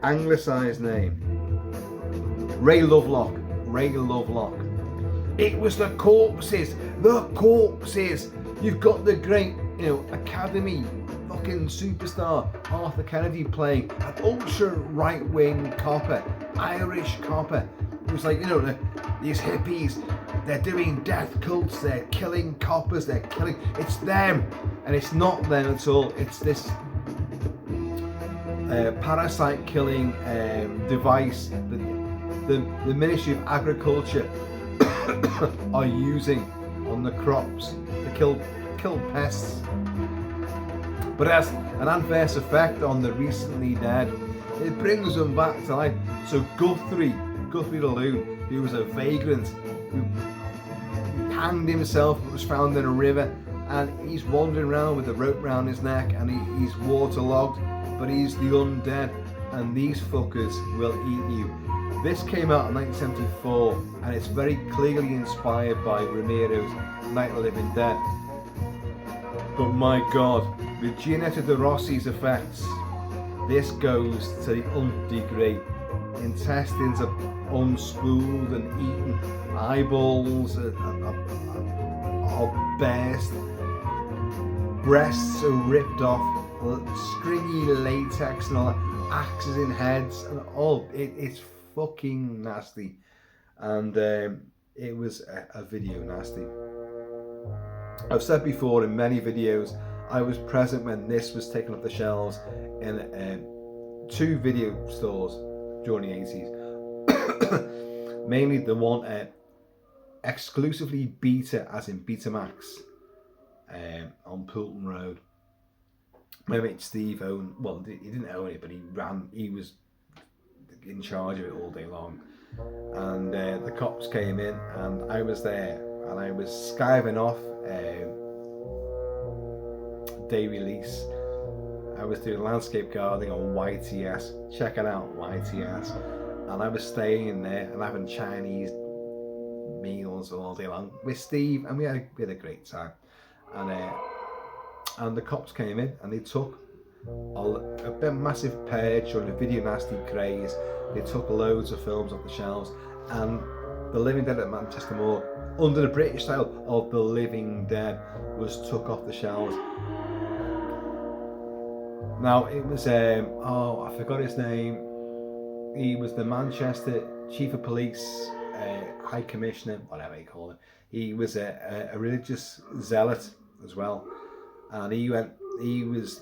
anglicised name. Ray Lovelock. It was the corpses. You've got the great, you know, Academy fucking superstar Arthur Kennedy playing an ultra right-wing copper, Irish copper, who's like, you know, these hippies, they're doing death cults, they're killing coppers, it's them, and it's not them at all. It's this parasite killing device that the Ministry of Agriculture are using on the crops to kill pests. But it has an adverse effect on the recently dead. It brings them back to life. So Guthrie the Loon, who was a vagrant, who hanged himself but was found in a river, and he's wandering around with a rope around his neck, and he's waterlogged, but he's the undead, and these fuckers will eat you. This came out in 1974, and it's very clearly inspired by Romero's Night of the Living Dead. But my God, with Gianetto de Rossi's effects, this goes to the nth degree. Intestines are unspooled and eaten, eyeballs are burst, breasts are ripped off, stringy latex and all that, axes in heads, and all. It's fucking nasty, and it was a video nasty. I've said before in many videos, I was present when this was taken off the shelves in 2 video stores during the 80s. Mainly the one exclusively Beta, as in Betamax, on Poulton Road. My mate Steve owned, well, he didn't own it, but he was in charge of it all day long. And the cops came in, and I was there, and I was skiving off day release. I was doing landscape gardening on YTS, checking out YTS, and I was staying in there and having Chinese meals all day long with Steve, and we had a great time. and the cops came in and they took a big massive purge during the video nasty craze. They took loads of films off the shelves, and The Living Dead at Manchester Morgue, under the British title of The Living Dead, was took off the shelves. Now it was I forgot his name. He was the Manchester Chief of Police, High Commissioner, whatever you call it. He was a religious zealot as well, and he was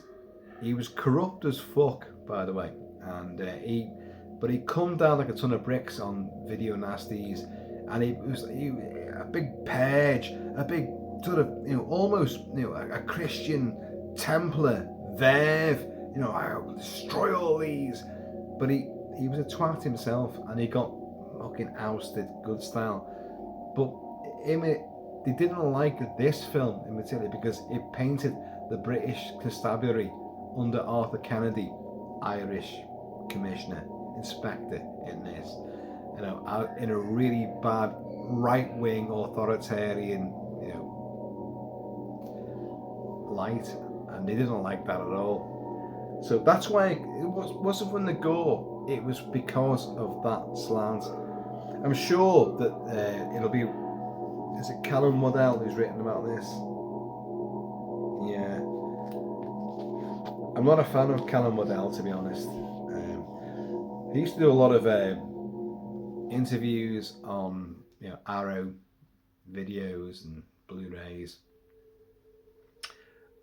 corrupt as fuck, by the way, and he come down like a ton of bricks on video nasties, and it was a big purge, a big sort of almost a Christian Templar verve. I will destroy all these, but he was a twat himself, and he got fucking ousted, good style. But they didn't like this film in particular because it painted the British constabulary under Arthur Kennedy, Irish commissioner, inspector in this, in a really bad right-wing authoritarian, light, and they didn't like that at all. So that's why it wasn't from the gore, it was because of that slant. I'm sure that it'll be, is it Callum Waddell who's written about this? Yeah. I'm not a fan of Callum Waddell, to be honest. He used to do a lot of interviews on Arrow videos and Blu-rays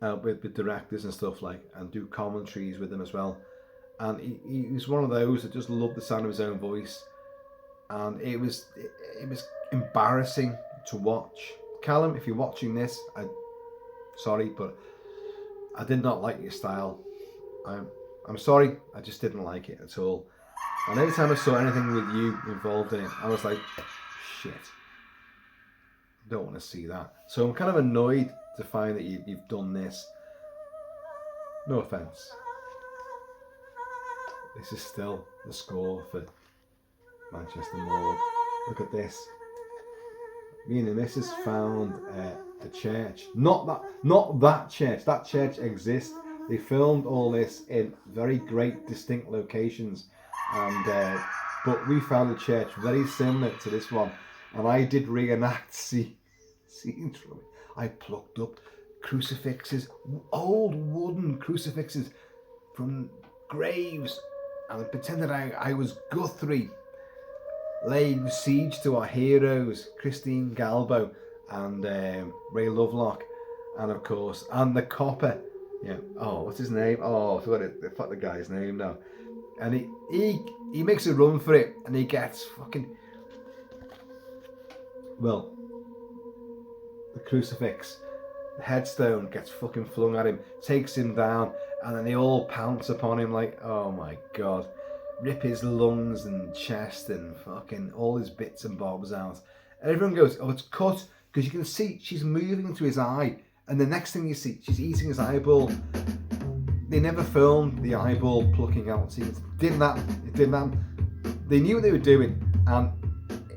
with directors and stuff and do commentaries with them as well. And he was one of those that just loved the sound of his own voice, and it was embarrassing to watch. Callum, if you're watching this, sorry, but I did not like your style. I'm sorry, I just didn't like it at all. And every time I saw anything with you involved in it, I was like, shit, don't want to see that. So I'm kind of annoyed to find that you've done this. No offence. This is still the score for Manchester Morgue. Look at this. Me and the missus found a church. Not that church. That church exists. They filmed all this in very great, distinct locations, and but we found a church very similar to this one, and I did reenact scenes from it. I plucked up crucifixes, old wooden crucifixes from graves, and pretended I was Guthrie, laying siege to our heroes, Christine Galbo and Ray Lovelock, and of course, and the copper. What's his name? I forgot the guy's name now. And he makes a run for it, and he gets fucking, well, the crucifix, the headstone gets fucking flung at him, takes him down, and then they all pounce upon him like, oh my god, rip his lungs and chest and fucking all his bits and bobs out. And everyone goes, oh, it's cut, because you can see she's moving into his eye, and the next thing you see, she's eating his eyeball. They never filmed the eyeball plucking out scenes. It didn't happen. They knew what they were doing, and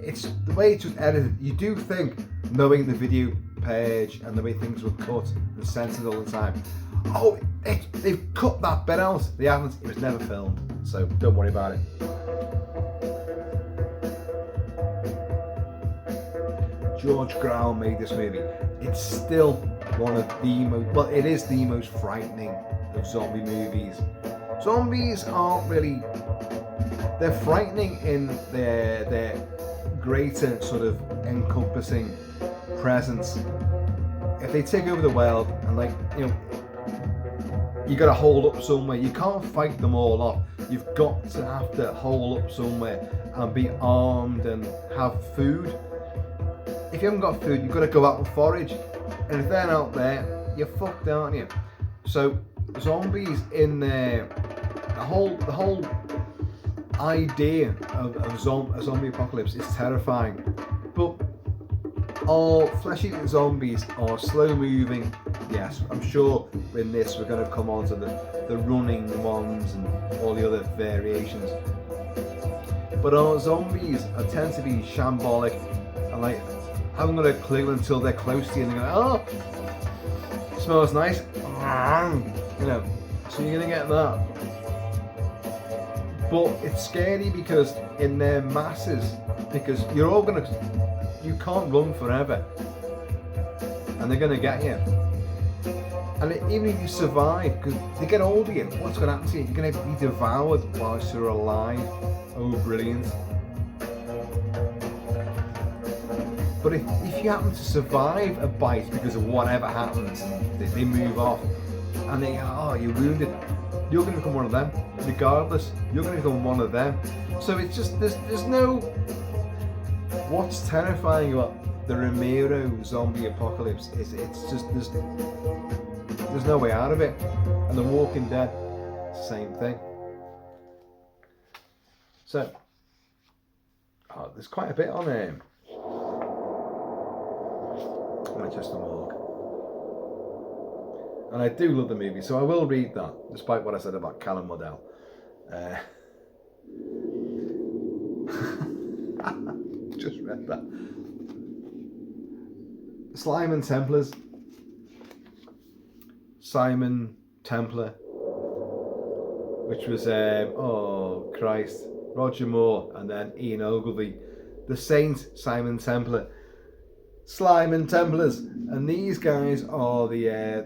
it's the way it's just edited. You do think, knowing the video page and the way things were cut and censored all the time, oh, they've cut that bit out. They haven't. It was never filmed, so don't worry about it. George Grau made this movie. It's still one of the most, well, it is the most frightening of zombie movies. Zombies aren't really, they're frightening in their greater sort of encompassing presence. If they take over the world and you got to hold up somewhere. You can't fight them all off. You've got to have to hole up somewhere and be armed and have food. If you haven't got food, you've got to go out and forage. And if they're out there, you're fucked, aren't you? So zombies in there, the whole idea of a zombie apocalypse is terrifying. But all flesh-eating zombies are slow-moving. Yes, I'm sure in this we're going to come on to the running ones and all the other variations. But our zombies tend to be shambolic and haven't got a clue until they're close to you and they go, oh, Smells nice. You know, so you're gonna get that. But it's scary because in their masses, because you can't run forever, and they're gonna get you. And even if you survive, because they get hold of you, what's gonna happen to you? You're gonna be devoured whilst you're alive. Oh, brilliant! But if you happen to survive a bite because of whatever happens, and they move off, and you're wounded, you're going to become one of them. Regardless, you're going to become one of them. So it's just, there's no... What's terrifying about the Romero zombie apocalypse is it's just, there's no way out of it. And The Walking Dead, same thing. So, there's quite a bit on Manchester Morgue. And I do love the movie, so I will read that, despite what I said about Callum Waddell. Just read that. Simon Templars. Simon Templar. Which was, oh Christ, Roger Moore and then Ian Ogilvy. The Saint Simon Templar. Slime and Templars, and these guys are the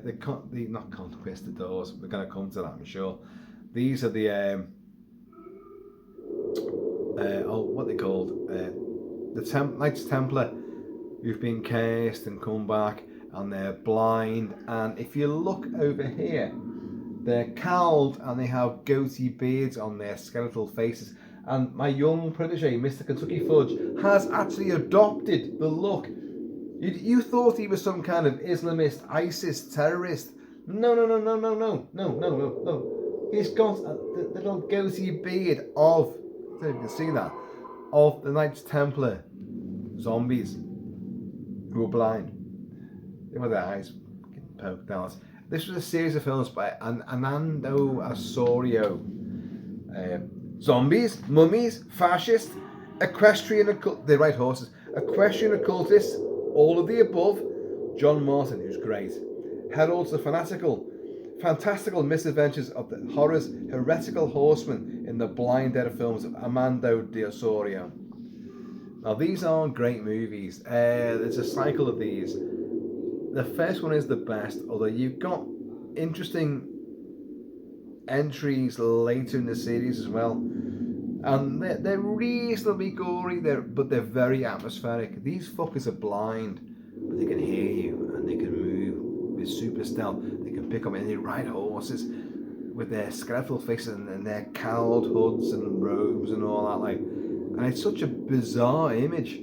not conquistadors. We're going to come to that, I'm sure. These are the what they called the Knights Templar, who've been cast and come back, and they're blind. And if you look over here, they're cowled and they have goatee beards on their skeletal faces. And my young protege, Mr. Kentucky Fudge, has actually adopted the look. You thought he was some kind of Islamist, ISIS terrorist. No. He's got the little goatee beard of, I don't know if you can see that, of the Knights Templar zombies who were blind. They had their eyes poked out. This was a series of films by Anando Osorio. Zombies, mummies, fascists, equestrian, they ride horses, equestrian occultists, all of the above. John Martin, who's great, heralds the fantastical misadventures of the horrors, heretical horsemen in the Blind Dead films of Armando de Osorio. Now these are great movies. There's a cycle of these. The first one is the best, although you've got interesting entries later in the series as well. And they're reasonably gory, but they're very atmospheric. These fuckers are blind, but they can hear you and they can move with super stealth. They can pick up and they ride horses with their skeletal faces and their cowled hoods and robes and all that. And it's such a bizarre image.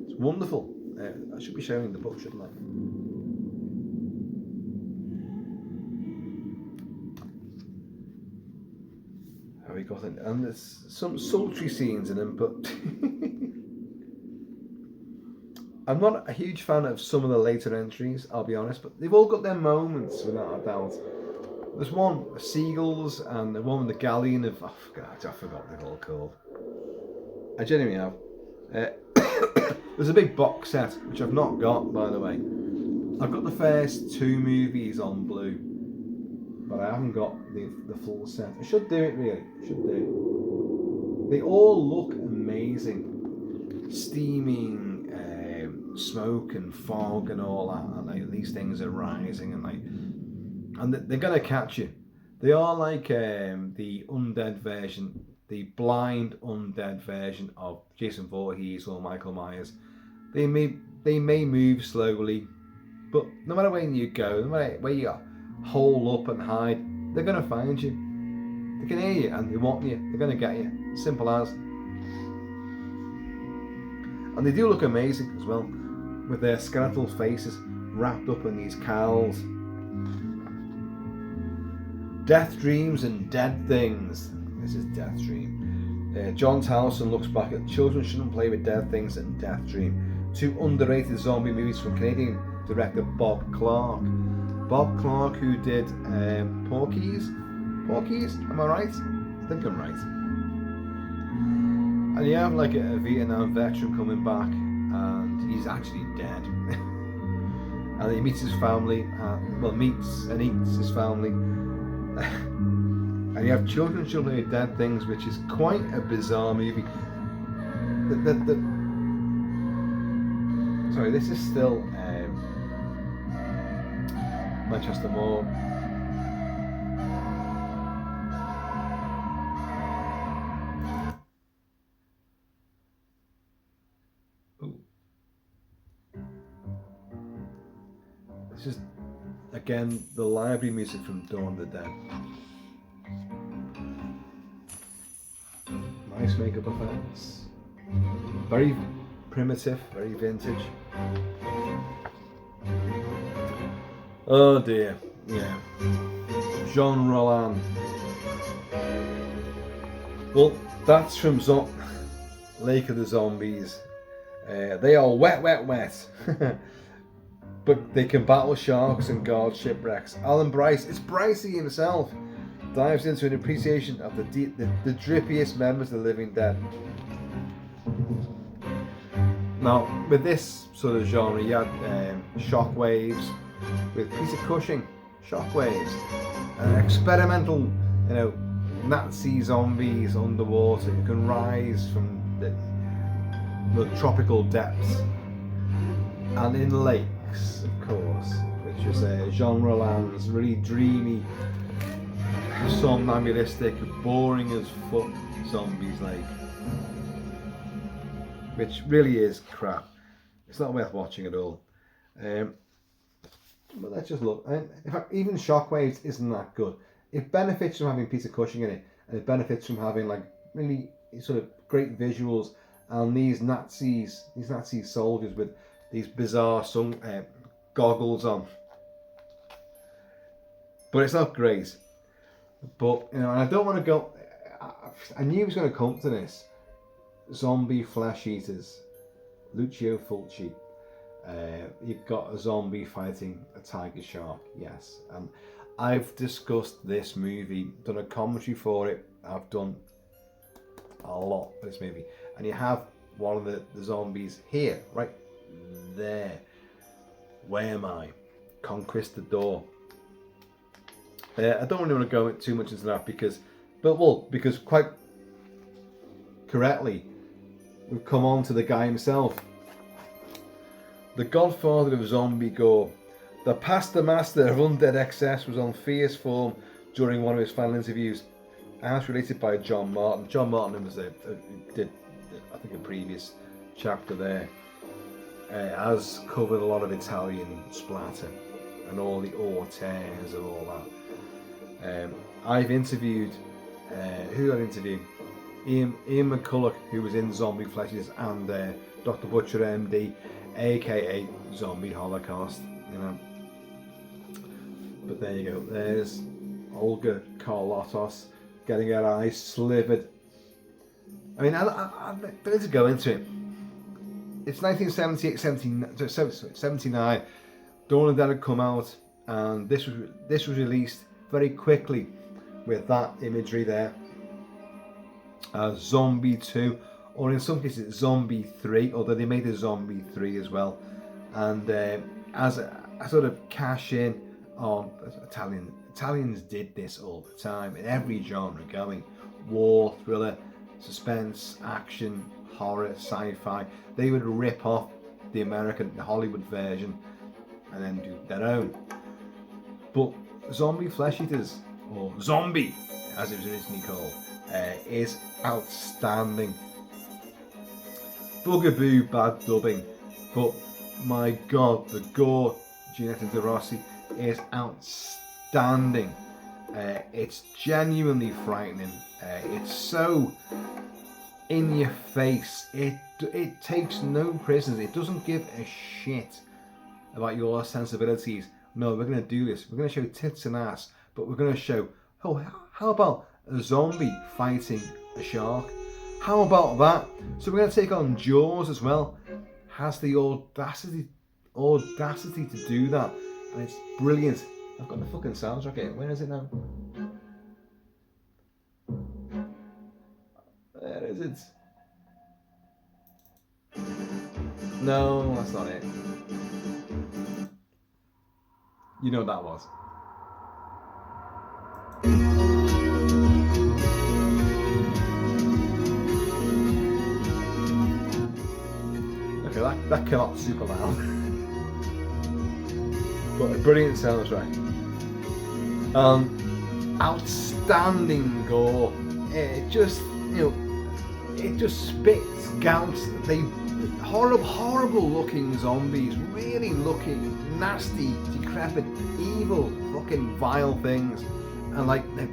It's wonderful. I should be showing the book, shouldn't I? We got in, and there's some sultry scenes in them, but I'm not a huge fan of some of the later entries, I'll be honest, but they've all got their moments without a doubt. There's one, the Seagulls, and the one with the galleon of, I forgot what they're all called. I genuinely have. There's a big box set, which I've not got, by the way. I've got the first 2 movies on Blue, but I haven't got the full set. I should do it, really. Should do it. They all look amazing. Steaming, smoke and fog and all that. And these things are rising and they're gonna catch you. They are like the undead version, the blind undead version of Jason Voorhees or Michael Myers. They may move slowly, but no matter where you go, no matter where you hole up and hide, they're going to find you. They can hear you and they want you. They're going to get you. Simple as. And they do look amazing as well, with their skeletal faces wrapped up in these cowls. Death Dreams and Dead Things. This is Death Dream. John Towson looks back at Children Shouldn't Play with Dead Things and Death Dream, 2 underrated zombie movies from Canadian director Bob Clark. Bob Clark, who did Porky's? Am I right? I think I'm right. And you have like a Vietnam veteran coming back, and he's actually dead. and he meets his family, meets and eats his family. And you have children who do dead things, which is quite a bizarre movie. Sorry, this is still Manchester Morgue. Ooh. This is again the library music from Dawn of the Dead. Nice makeup effects. Very primitive, very vintage. Oh dear, yeah. Jean Roland. Well, that's from Lake of the Zombies. They are wet, wet, wet. But they can battle sharks and guard shipwrecks. Alan Bryce, it's Brycey himself, dives into an appreciation of the drippiest members of the living dead. Now, with this sort of genre, you had Shockwaves with Peter Cushing, Shockwaves, experimental, Nazi zombies underwater who can rise from the tropical depths, and in lakes, of course, which is Jean Roland's really dreamy, somnambulistic, boring as fuck zombies lake, which really is crap. It's not worth watching at all. But let's just look. In fact, even Shockwaves isn't that good. It benefits from having Peter Cushing in it, and it benefits from having like really sort of great visuals, and these Nazi soldiers with these bizarre goggles on. But it's not great. But I don't want to go. I knew he was going to come to this. Zombie flesh eaters, Lucio Fulci. You've got a zombie fighting a tiger shark, yes. And I've discussed this movie, done a commentary for it. I've done a lot for this movie. And you have one of the zombies here, right there. Where am I? Conquistador. I don't really want to go too much into that because quite correctly, we've come on to the guy himself. The godfather of zombie gore. The pasta master of undead excess was on fierce form during one of his final interviews, as related by John Martin. John Martin did I think a previous chapter there, has covered a lot of Italian splatter and all the auteurs and all that. I've interviewed, who did I interview? Ian McCulloch, who was in Zombie Fleshes, and Dr. Butcher MD, aka Zombie Holocaust, But there you go, there's Olga Carlotos getting her eyes slivered. I mean, I need to go into it. It's 1978, 79. Dawn of the Dead had come out, and this was released very quickly with that imagery there. Zombie 2, or in some cases Zombie 3, although they made a Zombie 3 as well. And as a sort of cash in on Italians did this all the time in every genre going: war, thriller, suspense, action, horror, sci-fi. They would rip off the Hollywood version and then do their own. But Zombie Flesh Eaters, or Zombie as it was originally called, is outstanding. Bugaboo bad dubbing, but my god, the gore, Gianetta De Rossi, is outstanding. It's genuinely frightening. It's so in your face. It takes no prisoners. It doesn't give a shit about your sensibilities. No, we're going to do this. We're going to show tits and ass, but we're going to show, how about a zombie fighting a shark? How about that? So we're going to take on Jaws as well. Has the audacity to do that, and it's brilliant. I've got the fucking soundtrack here. Where is it now? Where is it? No, that's not it. You know what that was. Okay, that came out super loud. But a brilliant soundtrack. Outstanding gore. It just, it just spits gouts. They horrible looking zombies, really looking nasty, decrepit, evil, fucking vile things, and like they're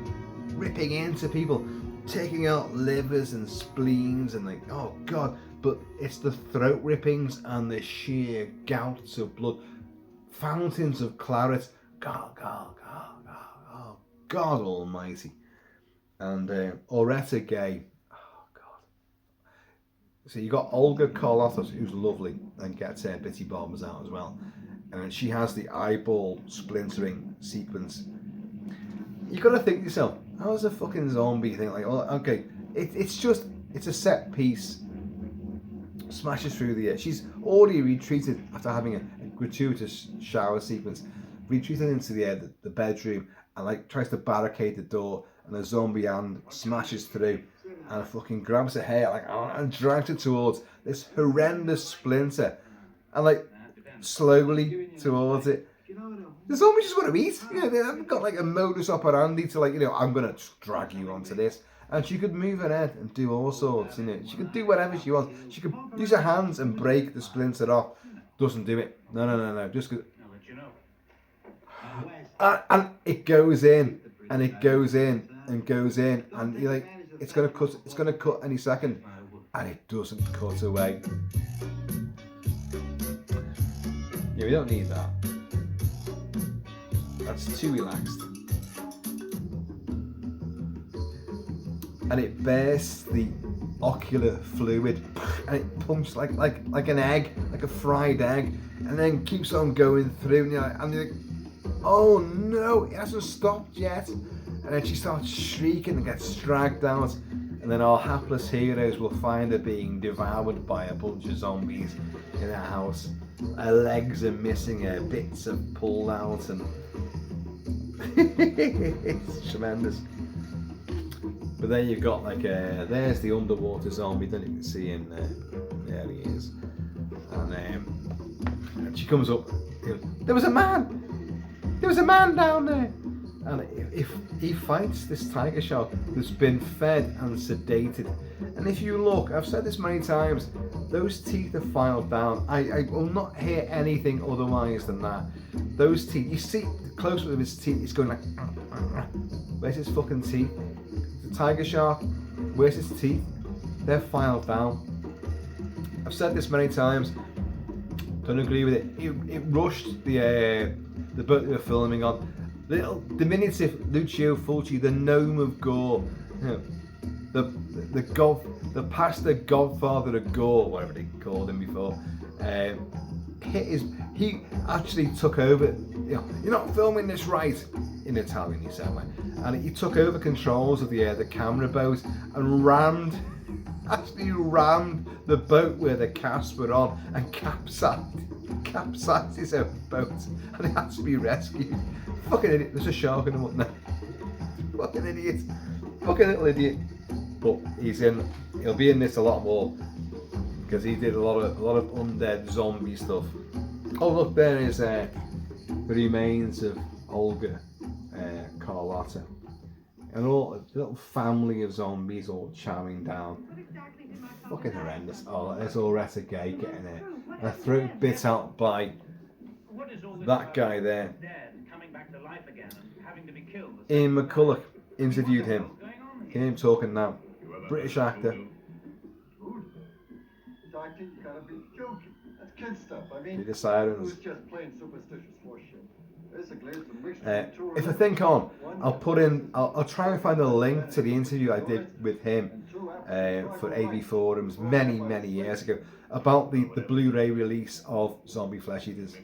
ripping into people, taking out livers and spleens, and like, oh god. But it's the throat rippings and the sheer gouts of blood, fountains of claret. God almighty. And Oretta Gay. Oh god. So you got Olga Carlotta, who's lovely and gets bitty bombs out as well. And she has the eyeball splintering sequence. You got to think to yourself, how does a fucking zombie think like, oh, okay, it's a set piece. Smashes through the air. She's already retreated after having a gratuitous shower sequence. Retreated into the bedroom and like tries to barricade the door, and a zombie hand smashes through and fucking grabs her hair like and drags it towards this horrendous splinter, and like slowly towards it. The zombies just want to eat. They haven't got like a modus operandi to like, I'm gonna drag you onto this. And she could move her head and do all sorts, She could do whatever she wants. She could use her hands and break the splinter off. Doesn't do it. No. Just go. And it goes in, and it goes in, and goes in, and you're like, it's gonna cut any second, and it doesn't cut away. Yeah, we don't need that. That's too relaxed. And it bursts the ocular fluid, and it pumps like an egg, like a fried egg, and then keeps on going through, and you're like, oh no, it hasn't stopped yet. And then she starts shrieking and gets dragged out, and then our hapless heroes will find her being devoured by a bunch of zombies in her house. Her legs are missing, her bits are pulled out, and it's tremendous. But then you've got like there's the underwater zombie, then you can see him there. There he is. And she comes up. There was a man down there. And if he fights this tiger shark that's been fed and sedated, and if you look, I've said this many times, those teeth are filed down. I will not hear anything otherwise than that. Those teeth, you see close with his teeth, it's going like, where's his fucking teeth? The tiger shark, where's his teeth? They're filed down. I've said this many times, don't agree with it. It rushed the boat they were filming on. Little diminutive Lucio Fulci, the gnome of gore, the pastor godfather of gore, whatever they called him before. He actually took over. You're not filming this right, in Italian, he said, and he took over controls of the camera boat and actually rammed the boat where the cast were on and capsized his own boat, and it had to be rescued. Fucking idiot! There's a shark in the water now. Fucking idiot! Fucking little idiot! But he'll be in this a lot more because he did a lot of undead zombie stuff. Oh look, there is the remains of Olga Carlotta, and all a little family of zombies all chowing down. Fucking horrendous. Oh, there's Oretta Gay getting her throat bit out by that guy there. Ian McCulloch interviewed him. Hear him talking now. British actor. Doctor, you gotta be joking. That's kid stuff. I mean, The sirens. it was just plain superstitious horseshit. Basically, it's a mixture of If I think on, I'll try and find a link to the interview I did with him for AV Forums many years ago about the Blu-ray release of Zombie Flesh Eaters.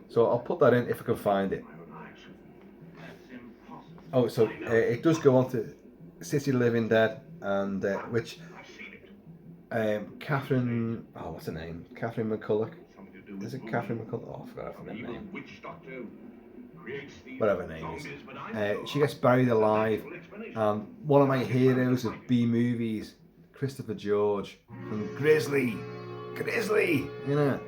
So I'll put that in if I can find it. Oh, so it does go on to City of the Living Dead, and which Catherine, what's her name? Catherine McCulloch do with Is it voodoo. Catherine McCulloch? Oh, I forgot her Evil name. witch doctor creates these Whatever her name is. zombies, but I'm sure She gets buried alive. there's an actual explanation. One of my heroes of B movies, Christopher George from Grizzly, you know,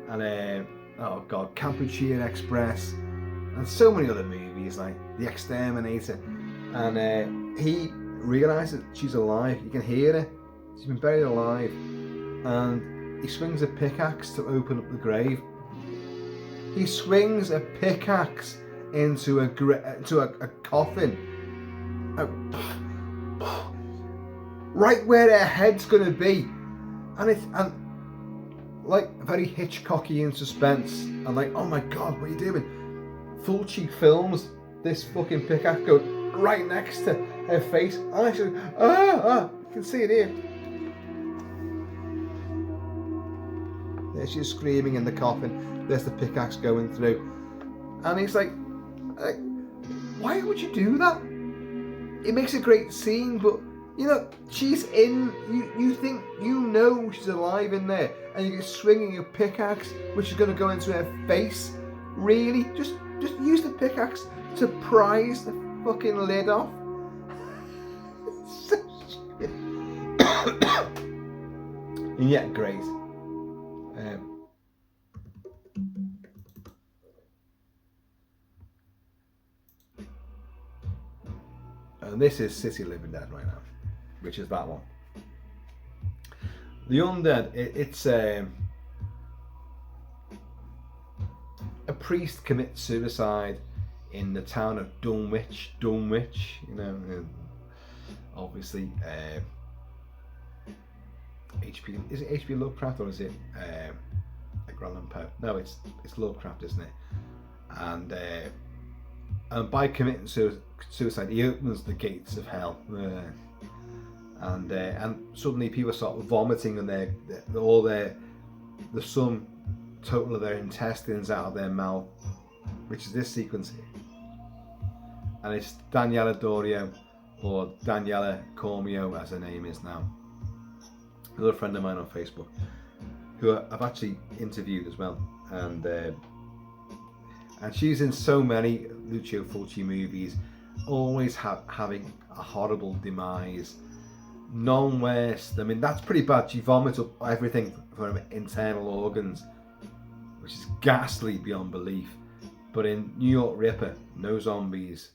and oh god, Kampuchea Express, and so many other movies like The Exterminator, and he realises she's alive. You can hear her. She's been buried alive, and he swings a pickaxe to open up the grave. He swings a pickaxe into a coffin, right where their head's gonna be, and like very Hitchcocky in suspense, and like, oh my god, what are you doing? Fulci films this fucking pickaxe go right next to her face. And actually, you can see it here. There she's screaming in the coffin. There's the pickaxe going through, and he's like, why would you do that? It makes a great scene, but you know, she's in. You think you know she's alive in there, and you're swinging a pickaxe, which is going to go into her face. Really, just use the pickaxe to prise the fucking lid off. So shit. And yet great. And this is City Living Dead right now, which is that one. The Undead, it's a priest commits suicide in the town of Dunwich, you know, obviously HP, is it HP Lovecraft or is it Edgar Allan Poe? No, it's Lovecraft, isn't it? And by committing suicide, he opens the gates of hell, and suddenly people start vomiting and the sum total of their intestines out of their mouth, which is this sequence here. And it's Daniela Dorio, or Daniela Cormio as her name is now, another friend of mine on Facebook, who I've actually interviewed as well, and she's in so many Lucio Fulci movies, always having a horrible demise. None worse. I mean, that's pretty bad. She vomits up everything from her internal organs, which is ghastly beyond belief. But in New York Ripper, no zombies.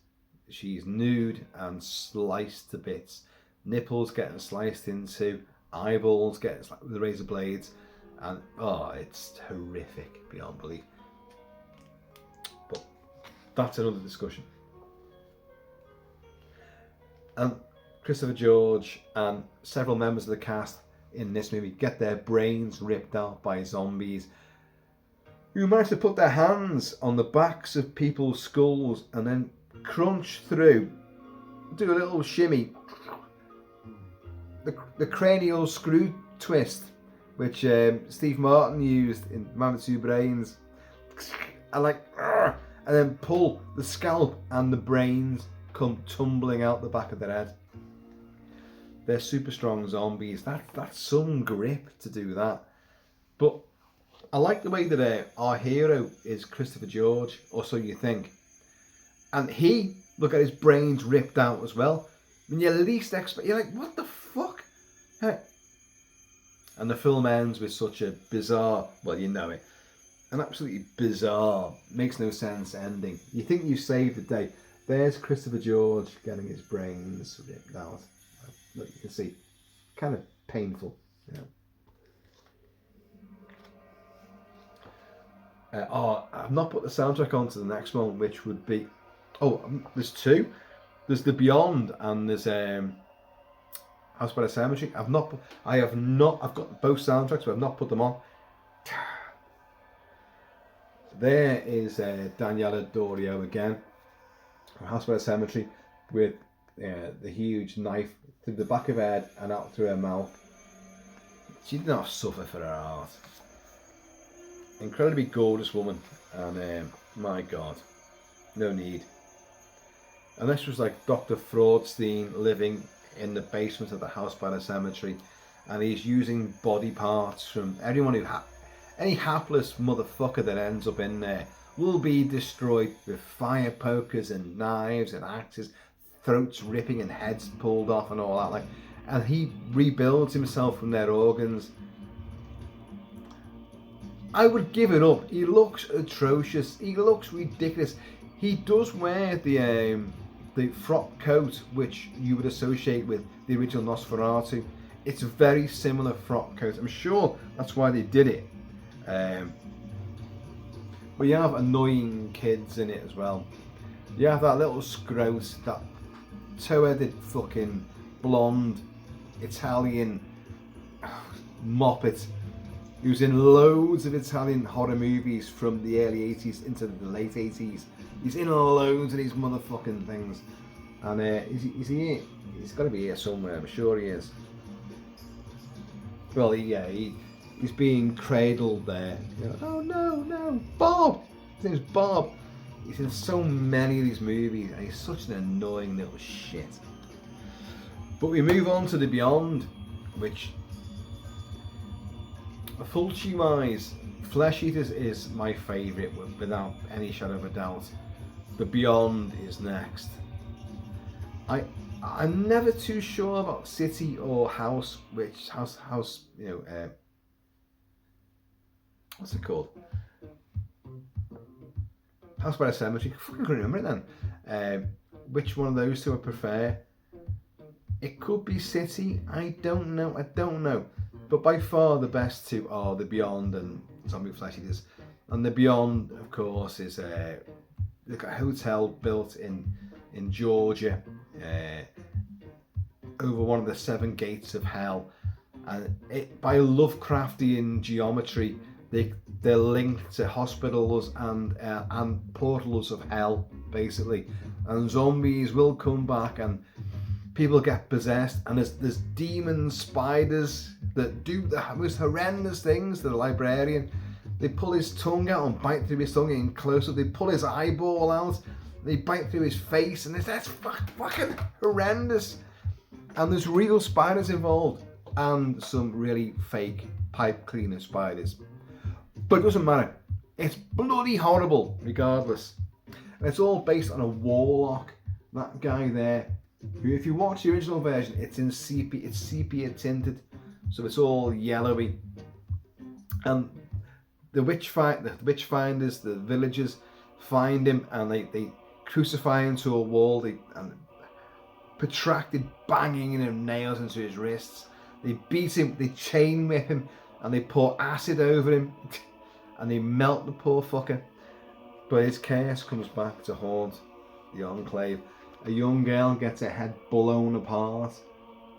She's nude and sliced to bits. Nipples getting sliced into, eyeballs getting sliced with the razor blades, and it's horrific beyond belief. But that's another discussion. And Christopher George and several members of the cast in this movie get their brains ripped out by zombies who manage to put their hands on the backs of people's skulls and then crunch through, do a little shimmy, the cranial screw twist, which Steve Martin used in Man with Two Brains, and then pull the scalp and the brains come tumbling out the back of their head. They're super strong zombies. That's some grip to do that. But I like the way that our hero is Christopher George, or so you think. And look at his brains ripped out as well. When you least expect, you're like, what the fuck? Hey. And the film ends with such a bizarre, well, you know it, an absolutely bizarre, makes no sense ending. You think you saved the day. There's Christopher George getting his brains ripped out. Look, you can see, kind of painful. You know. I've not put the soundtrack onto the next one, which would be, there's two. There's The Beyond and there's House by the Cemetery. I've got both soundtracks, but I've not put them on. There is Daniela Dorio again, House by the Cemetery, with the huge knife through the back of her head and out through her mouth. She did not suffer for her art. Incredibly gorgeous woman, and my God, no need. And this was like Dr. Fraudstein living in the basement of the House by the Cemetery, and he's using body parts from everyone Any hapless motherfucker that ends up in there will be destroyed with fire pokers and knives and axes, throats ripping and heads pulled off and all that. Like, and he rebuilds himself from their organs. I would give it up. He looks atrocious. He looks ridiculous. He does wear the frock coat which you would associate with the original Nosferatu. It's a very similar frock coat. I'm sure that's why they did it. But you have annoying kids in it as well. You have that little scroat, that toe-headed fucking blonde Italian moppet who's in loads of Italian horror movies from the early 80s into the late 80s. He's in loads of these motherfucking things. And is he here? He's got to be here somewhere, I'm sure he is. Well, he's being cradled there. You know, oh no, Bob! His name's Bob. He's in so many of these movies and he's such an annoying little shit. But we move on to the Beyond, which, Fulci-wise, Flesh Eaters is my favourite without any shadow of a doubt. The Beyond is next. I'm never too sure about City or House, which house you know, what's it called? House by the Cemetery. I fucking couldn't remember it then. Which one of those two I prefer? It could be City. I don't know. But by far the best two are the Beyond and Zombie Flesh Eaters. And the Beyond, of course, is they've got a hotel built in Georgia, over one of the 7 gates of hell, and by Lovecraftian geometry, they're linked to hospitals and portals of hell, basically. And zombies will come back, and people get possessed, and there's demon spiders that do the most horrendous things to the librarian. They pull his tongue out and bite through his tongue in close up. They pull his eyeball out. They bite through his face, and that's fucking horrendous. And there's real spiders involved, and some really fake pipe cleaner spiders. But it doesn't matter. It's bloody horrible, regardless. And it's all based on a warlock. That guy there, who, if you watch the original version, it's in sepia. It's sepia tinted, so it's all yellowy. And the witch finders, the villagers, find him, and they crucify him to a wall. And protracted banging of nails into his wrists. They beat him, they chain whip him, and they pour acid over him, and they melt the poor fucker. But his curse comes back to haunt the Enclave. A young girl gets her head blown apart.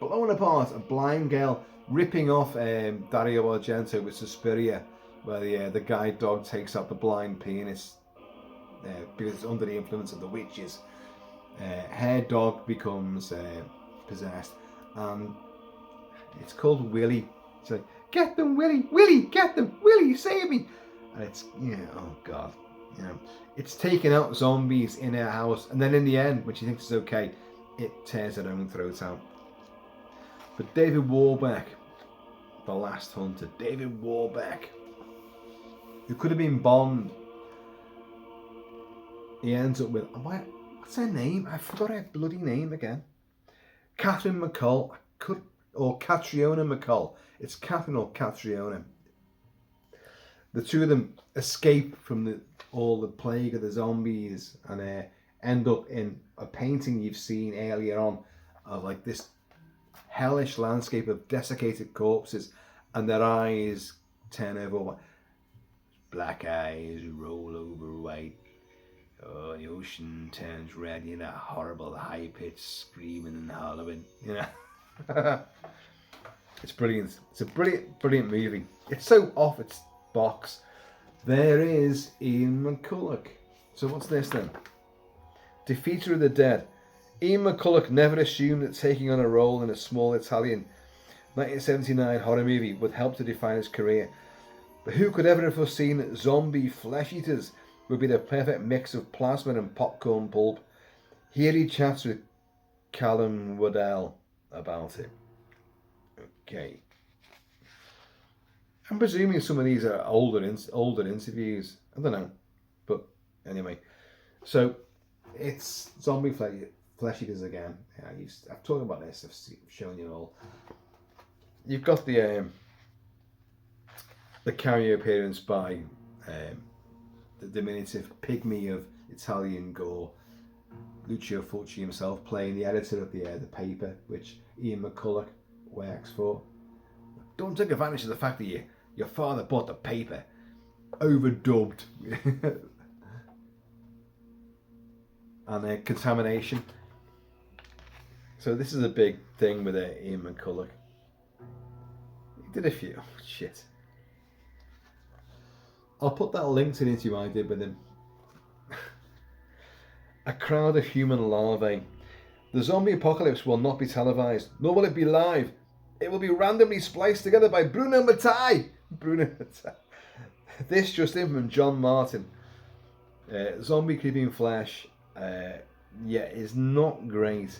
A blind girl ripping off Dario Argento with Suspiria, where the guide dog takes out the blind penis because it's under the influence of the witches. Her dog becomes possessed, and it's called Willie. It's like, get them, Willie, get them, Willie, save me. And it's, oh God, it's taking out zombies in her house, and then in the end, when she thinks it's okay, it tears her own throat out. But David Warbeck, the last hunter, David Warbeck, who could have been Bond, he ends up with, what's her name? I forgot her bloody name again. Catherine McCall, or Catriona McCall. It's Catherine or Catriona. The two of them escape from all the plague of the zombies and end up in a painting you've seen earlier on of like this hellish landscape of desiccated corpses, and their eyes turn over. Black eyes roll over white. Oh, the ocean turns red, that horrible high-pitched screaming and hollering, It's brilliant. It's a brilliant movie. It's so off its box. There is Ian McCulloch. So what's this then? Defeater of the Dead. Ian McCulloch never assumed that taking on a role in a small Italian 1979 horror movie would help to define his career. But who could ever have foreseen that Zombie Flesh Eaters would be the perfect mix of plasma and popcorn pulp? Here he chats with Callum Waddell about it. Okay. I'm presuming some of these are older interviews. I don't know, but anyway. So it's zombie flesh eaters again. Yeah, I've talked about this. I've shown you all. You've got the cameo appearance by the diminutive pygmy of Italian gore, Lucio Fulci himself, playing the editor of the paper, which Ian McCulloch works for. Don't take advantage of the fact that your father bought the paper. Overdubbed. And contamination. So this is a big thing with Ian McCulloch. He did a few. Shit. I'll put that link to an interview I did with him. A crowd of human larvae. The zombie apocalypse will not be televised, nor will it be live. It will be randomly spliced together by Bruno Mattei. This just in from John Martin. Zombie creeping flesh, is not great,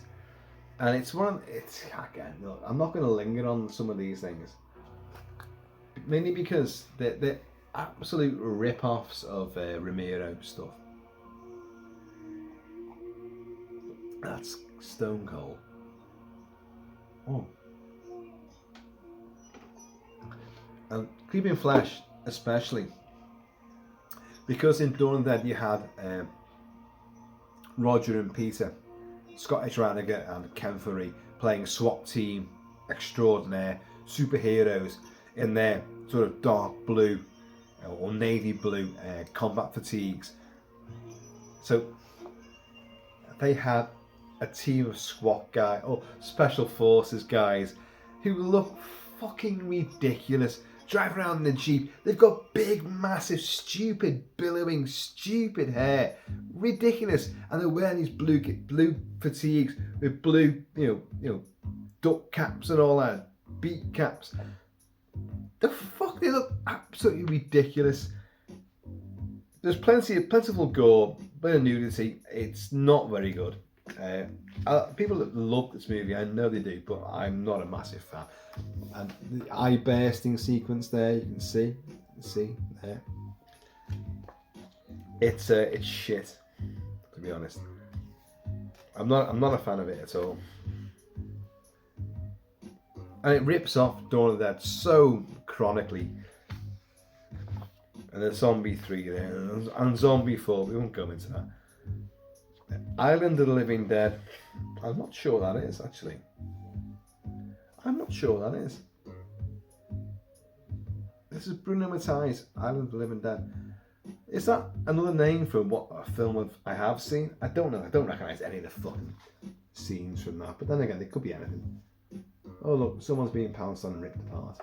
and it's again. Look, I'm not going to linger on some of these things, mainly because they're absolute rip-offs of Romero stuff. That's stone cold. Oh. And creeping flesh, especially because in Dawn of the Dead you had Roger and Peter, Scottish Raniger and Ken Furry playing SWAT team extraordinaire superheroes in their sort of dark blue or navy blue combat fatigues. So they had a team of SWAT guys or special forces guys who look fucking ridiculous. Drive around in the Jeep. They've got big, massive, stupid, billowing, stupid hair. Ridiculous. And they're wearing these blue fatigues with blue, duck caps and all that. Beak caps. The fuck, they look absolutely ridiculous. There's plentiful gore, bit of nudity. It's not very good. People that love this movie, I know they do, but I'm not a massive fan. And the eye bursting sequence there, you can see there. It's shit, to be honest. I'm not a fan of it at all. And it rips off Dawn of the Dead so chronically. And then Zombie 3 there, and Zombie 4, we won't go into that. Island of the Living Dead, I'm not sure that is actually. I'm not sure that is. This is Bruno Mattei's Island of the Living Dead. Is that another name for a film I have seen? I don't know. I don't recognise any of the fucking scenes from that. But then again, it could be anything. Oh look, someone's being pounced on and ripped apart.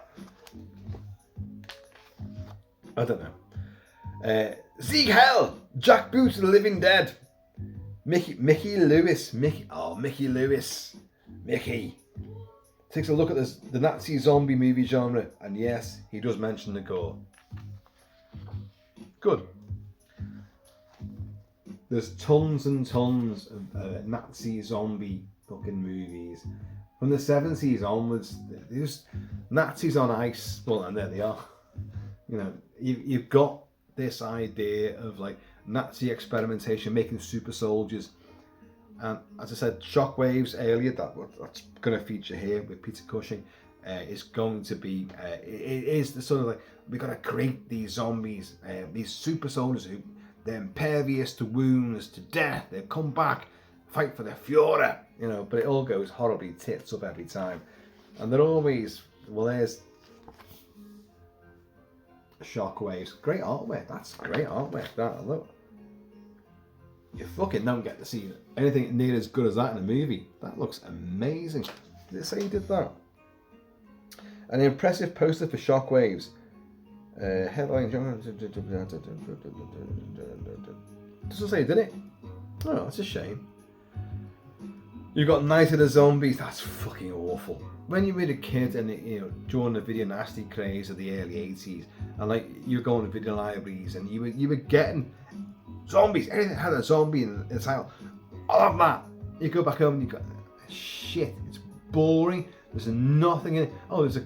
I don't know. Sieg Heil! Jack Boot of the Living Dead. Mickey Lewis. Mickey takes a look at the Nazi zombie movie genre, and yes, he does mention the gore. Good. There's tons and tons of Nazi zombie fucking movies from the 70s onwards. There's Nazis on ice. Well, and there they are. You've got this idea of like Nazi experimentation, making super soldiers. And as I said, Shockwaves earlier, that's going to feature here with Peter Cushing, is going to be, it is the sort of like, we've got to create these zombies, these super soldiers who, they're impervious to wounds, to death, they come back, fight for their Führer, but it all goes horribly tits up every time. And they're always, well, there's Shockwaves. Great artwork, that's great artwork, that, look. You fucking don't get to see anything near as good as that in a movie. That looks amazing. Did it say he did that? An impressive poster for Shockwaves. Headline. Doesn't say, did it? Oh, that's a shame. You got Night of the Zombies. That's fucking awful. When you were a kid and during the video nasty craze of the early 80s, and like you were going to video libraries and you were getting zombies, anything that had a zombie in the title, I love that. You go back home and you go, shit, it's boring, there's nothing in it. Oh, there's a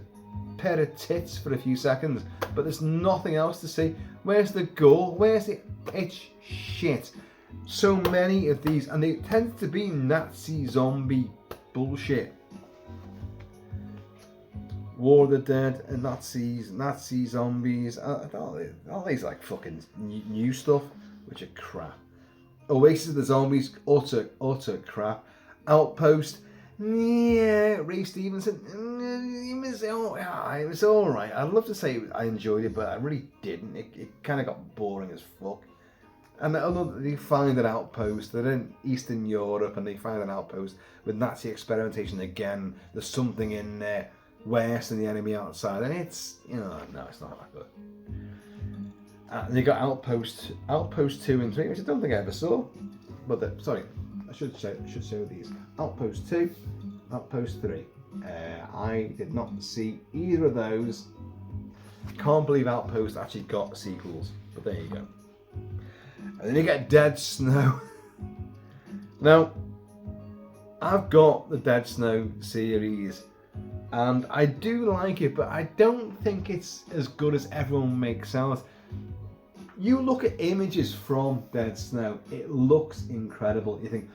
pair of tits for a few seconds, but there's nothing else to see. Where's the gore? Where's the itch shit? So many of these, and they tend to be Nazi zombie bullshit. War of the Dead and Nazis, Nazi zombies, all these like fucking new stuff, which are crap. Oasis of the Zombies, utter crap. Outpost, yeah, Ray Stevenson, it was alright. I'd love to say I enjoyed it, but I really didn't. It kind of got boring as fuck. And they find an outpost, they're in Eastern Europe, and they find an outpost with Nazi experimentation again. There's something in there. West and the enemy outside, and it's, no, it's not that good. And they got Outpost 2 and 3, which I don't think I ever saw. But I should show these. Outpost 2, Outpost 3. I did not see either of those. Can't believe Outpost actually got sequels, but there you go. And then you get Dead Snow. Now, I've got the Dead Snow series. And I do like it, but I don't think it's as good as everyone makes out. You look at images from Dead Snow, it looks incredible. You think,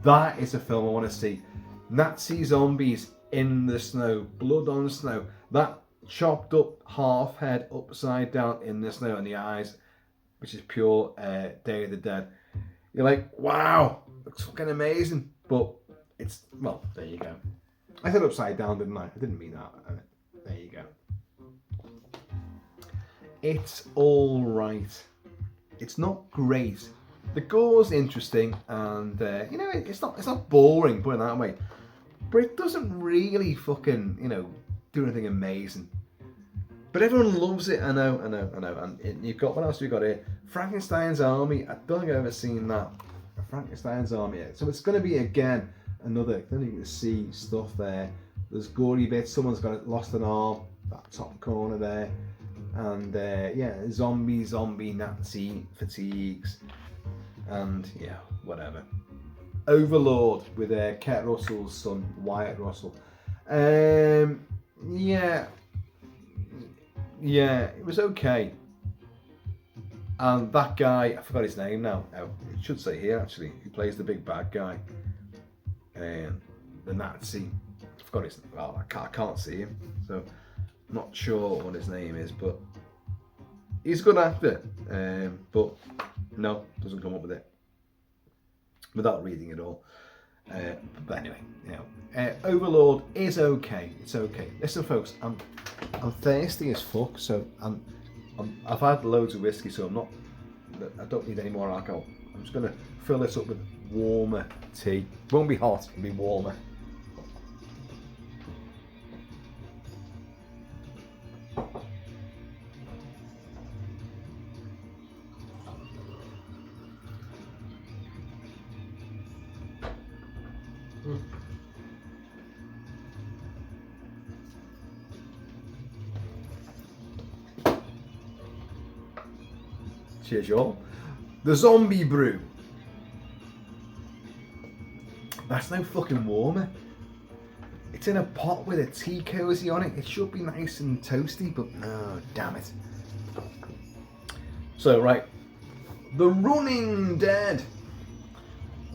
that is a film I want to see. Nazi zombies in the snow, blood on snow, that chopped up half head upside down in the snow, and the eyes, which is pure Day of the Dead. You're like, wow, looks fucking amazing. But it's, well, there you go. I said upside down, didn't I? I didn't mean that. There you go. It's all right. It's not great. The gore's interesting, and it's not boring, put it that way. But it doesn't really fucking do anything amazing. But everyone loves it. I know. And you've got, what else have you got here? Frankenstein's Army. I don't think I've ever seen that. Frankenstein's Army. So it's going to be again. Then you can see stuff there. There's gory bits. Someone's lost an arm. That top corner there. And zombie Nazi fatigues. And whatever. Overlord with Kurt Russell's son, Wyatt Russell. It was okay. And that guy, I forgot his name now. Oh, it should say here actually. He plays the big bad guy. The Nazi, I forgot his name. Well, I can't see him, so I'm not sure what his name is, but he's a good actor. But no, doesn't come up with it without reading it all. But anyway, Overlord is okay. It's okay. Listen, folks, I'm thirsty as fuck, so I've had loads of whiskey, so I don't need any more alcohol. I'm just gonna fill this up with warmer tea. It won't be hot, it'll be warmer. Cheers, y'all. The zombie brew. That's no fucking warmer. It's in a pot with a tea cozy on it. It should be nice and toasty, but no, damn it. So, right. The Running Dead.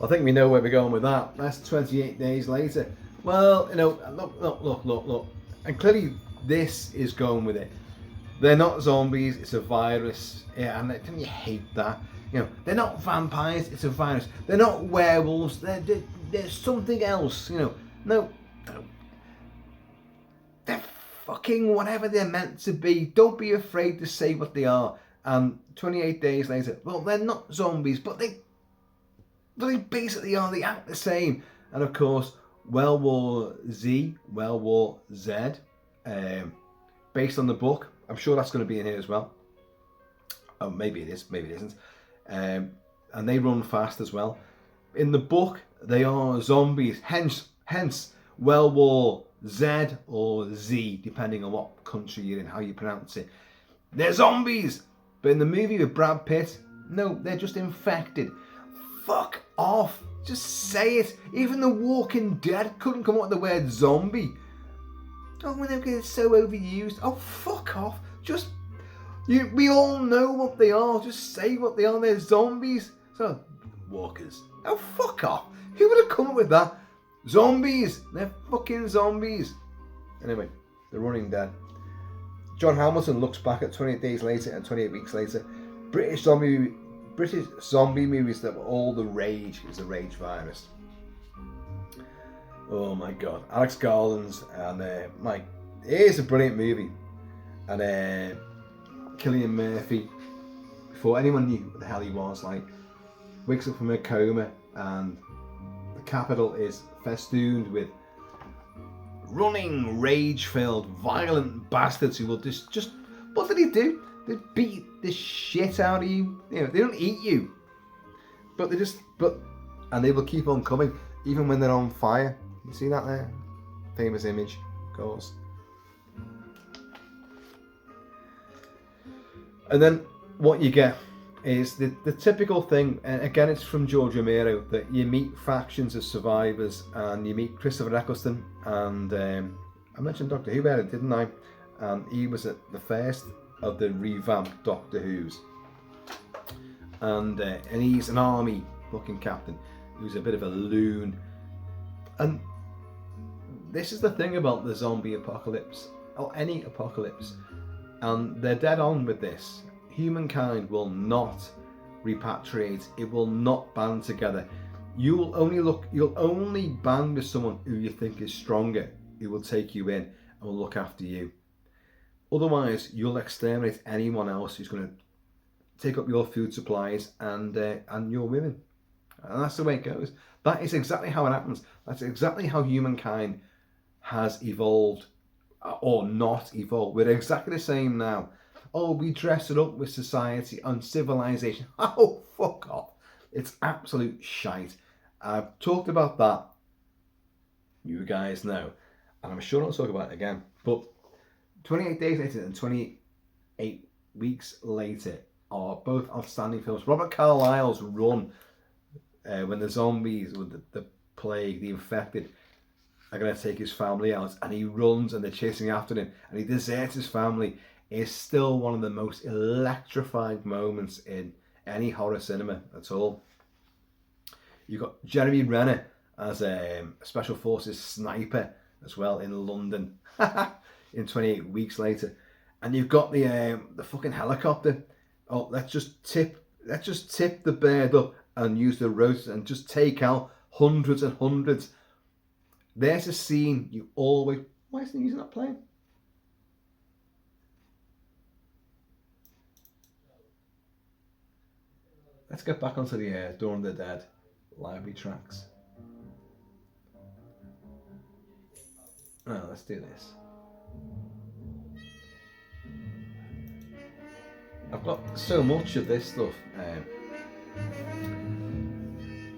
I think we know where we're going with that. That's 28 days later. Well, look. And clearly this is going with it. They're not zombies, it's a virus. Yeah, and don't you hate that? They're not vampires, it's a virus. They're not werewolves, they're something else, No. They're fucking whatever they're meant to be. Don't be afraid to say what they are. And 28 days later, well, they're not zombies, but they basically are. They act the same. And of course, World War Z, based on the book. I'm sure that's going to be in here as well. Oh, maybe it is, maybe it isn't. And they run fast as well. In the book, they are zombies. Hence, World War Z or Z, depending on what country you're in, how you pronounce it. They're zombies. But in the movie with Brad Pitt, no, they're just infected. Fuck off. Just say it. Even The Walking Dead couldn't come up with the word zombie. Oh, when they get so overused. Oh, fuck off. Just, we all know what they are. Just say what they are. They're zombies. So, walkers. Oh, fuck off. Who would have come up with that? Zombies. They're fucking zombies. Anyway, The Running Dead. John Hamilton looks back at 28 days later and 28 weeks later. British zombie movies that were all the rage. It was the rage virus. Oh my god. Alex Garland's and Mike. It is a brilliant movie. And Cillian Murphy, before anyone knew what the hell he was, like, wakes up from a coma and the capital is festooned with running, rage-filled, violent bastards who will just what did he do? They beat the shit out of you. You know, they don't eat you, but and they will keep on coming even when they're on fire. You see that there? Famous image, of course. And then what you get is the typical thing, and again it's from George Romero, that you meet factions of survivors and you meet Christopher Eccleston, and I mentioned Doctor Who earlier, didn't I? And he was at the first of the revamped Doctor Who's, and he's an army fucking captain who's a bit of a loon. And this is the thing about the zombie apocalypse, or any apocalypse, and they're dead on with this. Humankind will not repatriate. It will not band together. You'll only band with someone who you think is stronger, who will take you in and will look after you. Otherwise, you'll exterminate anyone else who's going to take up your food supplies and your women. And that's the way it goes. That is exactly how it happens. That's exactly how humankind has evolved, or not evolved. We're exactly the same now. Oh, we dress it up with society and civilization. Oh, fuck off. It's absolute shite. I've talked about that. You guys know. And I'm sure I'll talk about it again. But 28 days later and 28 weeks later are both outstanding films. Robert Carlyle's Run, when the zombies, with the plague, the infected, are going to take his family out, and he runs and they're chasing after him and he deserts his family, is still one of the most electrifying moments in any horror cinema at all. You've got Jeremy Renner as a Special Forces sniper as well in London in 28 weeks later. And you've got the fucking helicopter. Oh, let's just tip the bird up and use the ropes and just take out hundreds and hundreds. There's a scene you always... Why isn't he using that plane? Let's get back onto the Dawn of the Dead library tracks. Oh, let's do this. I've got so much of this stuff.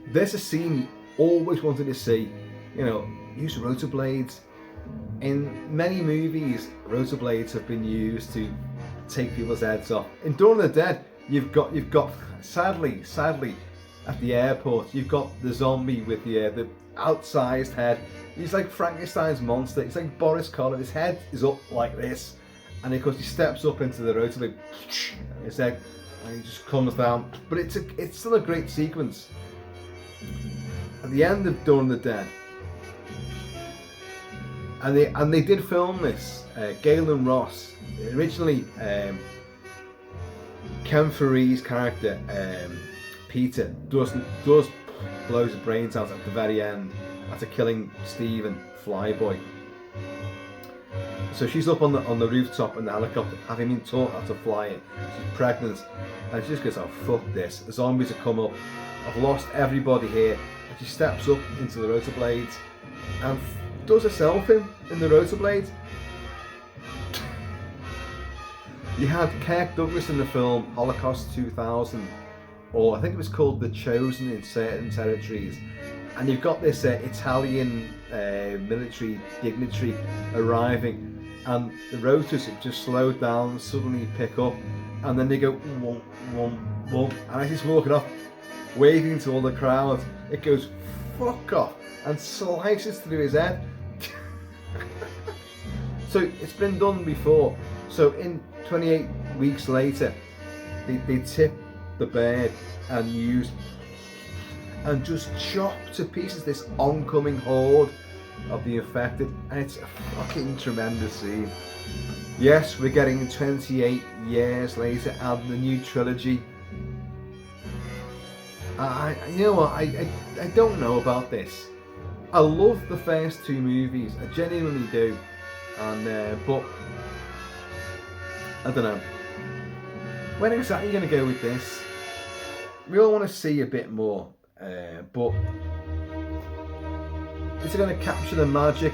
There's a scene you always wanted to see. You know, use rotor blades. In many movies, rotor blades have been used to take people's heads off. In Dawn of the Dead, you've got sadly at the airport, you've got the zombie with the outsized head. He's like Frankenstein's monster. He's like Boris Karloff. His head is up like this, and of course he steps up into the rotor blade, his head, and he just comes down. But it's still a great sequence. At the end of Dawn of the Dead, and they did film this. Galen Ross originally. Ken Faree's character, Peter, does blows his brains out at the very end after killing Stephen Flyboy. So she's up on the rooftop in the helicopter, having been taught how to fly it. She's pregnant, and she just goes, "Oh, fuck this! The zombies have come up. I've lost everybody here." And she steps up into the rotor blades and does herself in the rotor blades. You had Kirk Douglas in the film Holocaust 2000, or I think it was called The Chosen in certain territories, and you've got this Italian military dignitary arriving, and the rotors have just slowed down and suddenly pick up, and then they go whoom, whoom, whoom, and as he's walking off, waving to all the crowd, it goes fuck off and slices through his head. So it's been done before. So in 28 weeks later, they tip the bird and use and just chop to pieces this oncoming horde of the infected, and it's a fucking tremendous scene. Yes, we're getting 28 years later and the new trilogy. You know what, I don't know about this. I love the first two movies, I genuinely do, and but I don't know. When exactly are you going to go with this? We all want to see a bit more, but is it going to capture the magic,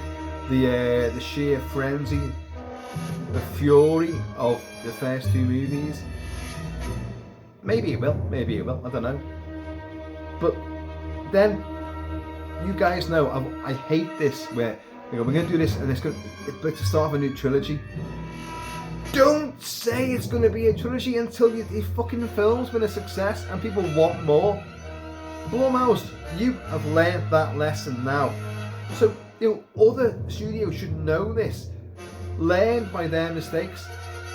the sheer frenzy, the fury of the first two movies? Maybe it will, I don't know. But then, you guys know, I hate this, where we're going to do this and it's the start of a new trilogy. Don't say it's going to be a trilogy until the fucking film's been a success and people want more. Blumhouse, you have learned that lesson now. So, other studios should know this. Learn by their mistakes.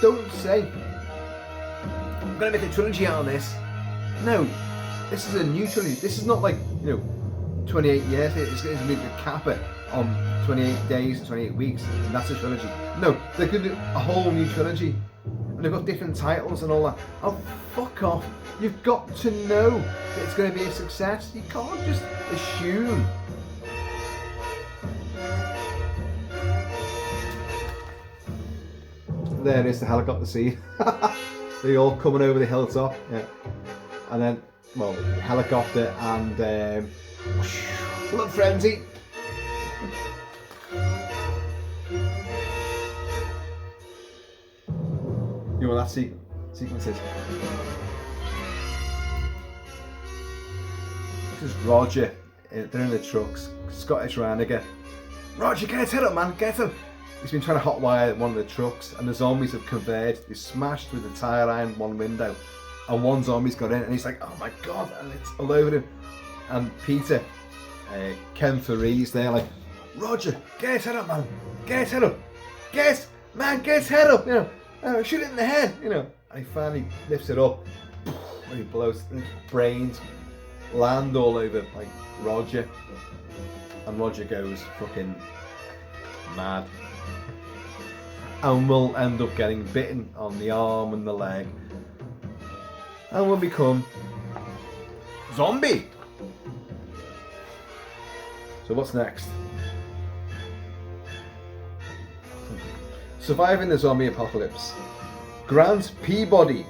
Don't say, I'm going to make a trilogy out of this. No, this is a new trilogy. This is not like, 28 years. It's going to be the capper on 28 days, 28 weeks, and that's a trilogy. No, they're going to do a whole new trilogy. And they've got different titles and all that. Oh, fuck off. You've got to know that it's going to be a success. You can't just assume. There is the helicopter scene. They all coming over the hilltop. Yeah. And then, well, helicopter and blood frenzy. You know what that sequence is? This is Roger. They're in the trucks. Scottish Raniger. Roger, get his head up, man. Get him. He's been trying to hotwire one of the trucks, and the zombies have converged. They smashed through the tire iron one window, and one zombie's got in, and he's like, "Oh my god!" And it's all over him. And Peter, Ken Faree's there, like, "Roger, get his head up, man. Get his head up. Get his head up. Shoot it in the head." And he finally lifts it up, and he blows. Brains land all over like Roger, and Roger goes fucking mad, and will end up getting bitten on the arm and the leg, and will become zombie. So what's next? Surviving the zombie apocalypse. Grant Peabody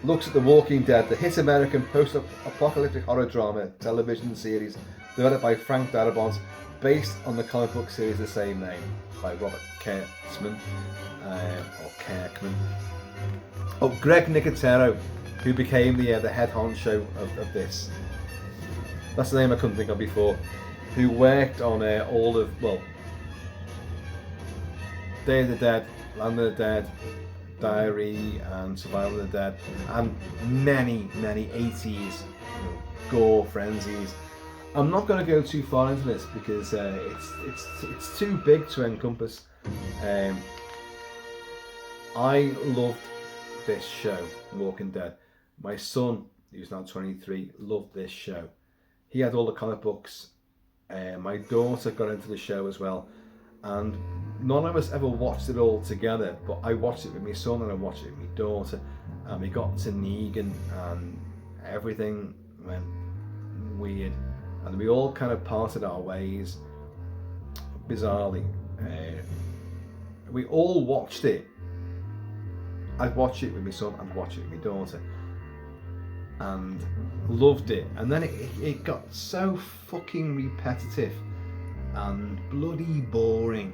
looks at The Walking Dead, the hit American post-apocalyptic horror drama television series developed by Frank Darabont, based on the comic book series of the same name by Robert Kirkman, or Kirkman. Oh, Greg Nicotero, who became the head honcho of this. That's the name I couldn't think of before. Who worked on all of, Day of the Dead, Land of the Dead, Diary, and Survival of the Dead, and many 80s gore frenzies. I'm not going to go too far into this because it's too big to encompass. I loved this show, Walking Dead. My son, who's now 23, loved this show. He had all the comic books. My daughter got into the show as well, and none of us ever watched it all together, but I watched it with my son and I watched it with my daughter, and we got to Negan and everything went weird, and we all kind of parted our ways bizarrely. We all watched it. I'd watch it with my son, I'd watch it with my daughter, and loved it. And then it got so fucking repetitive and bloody boring,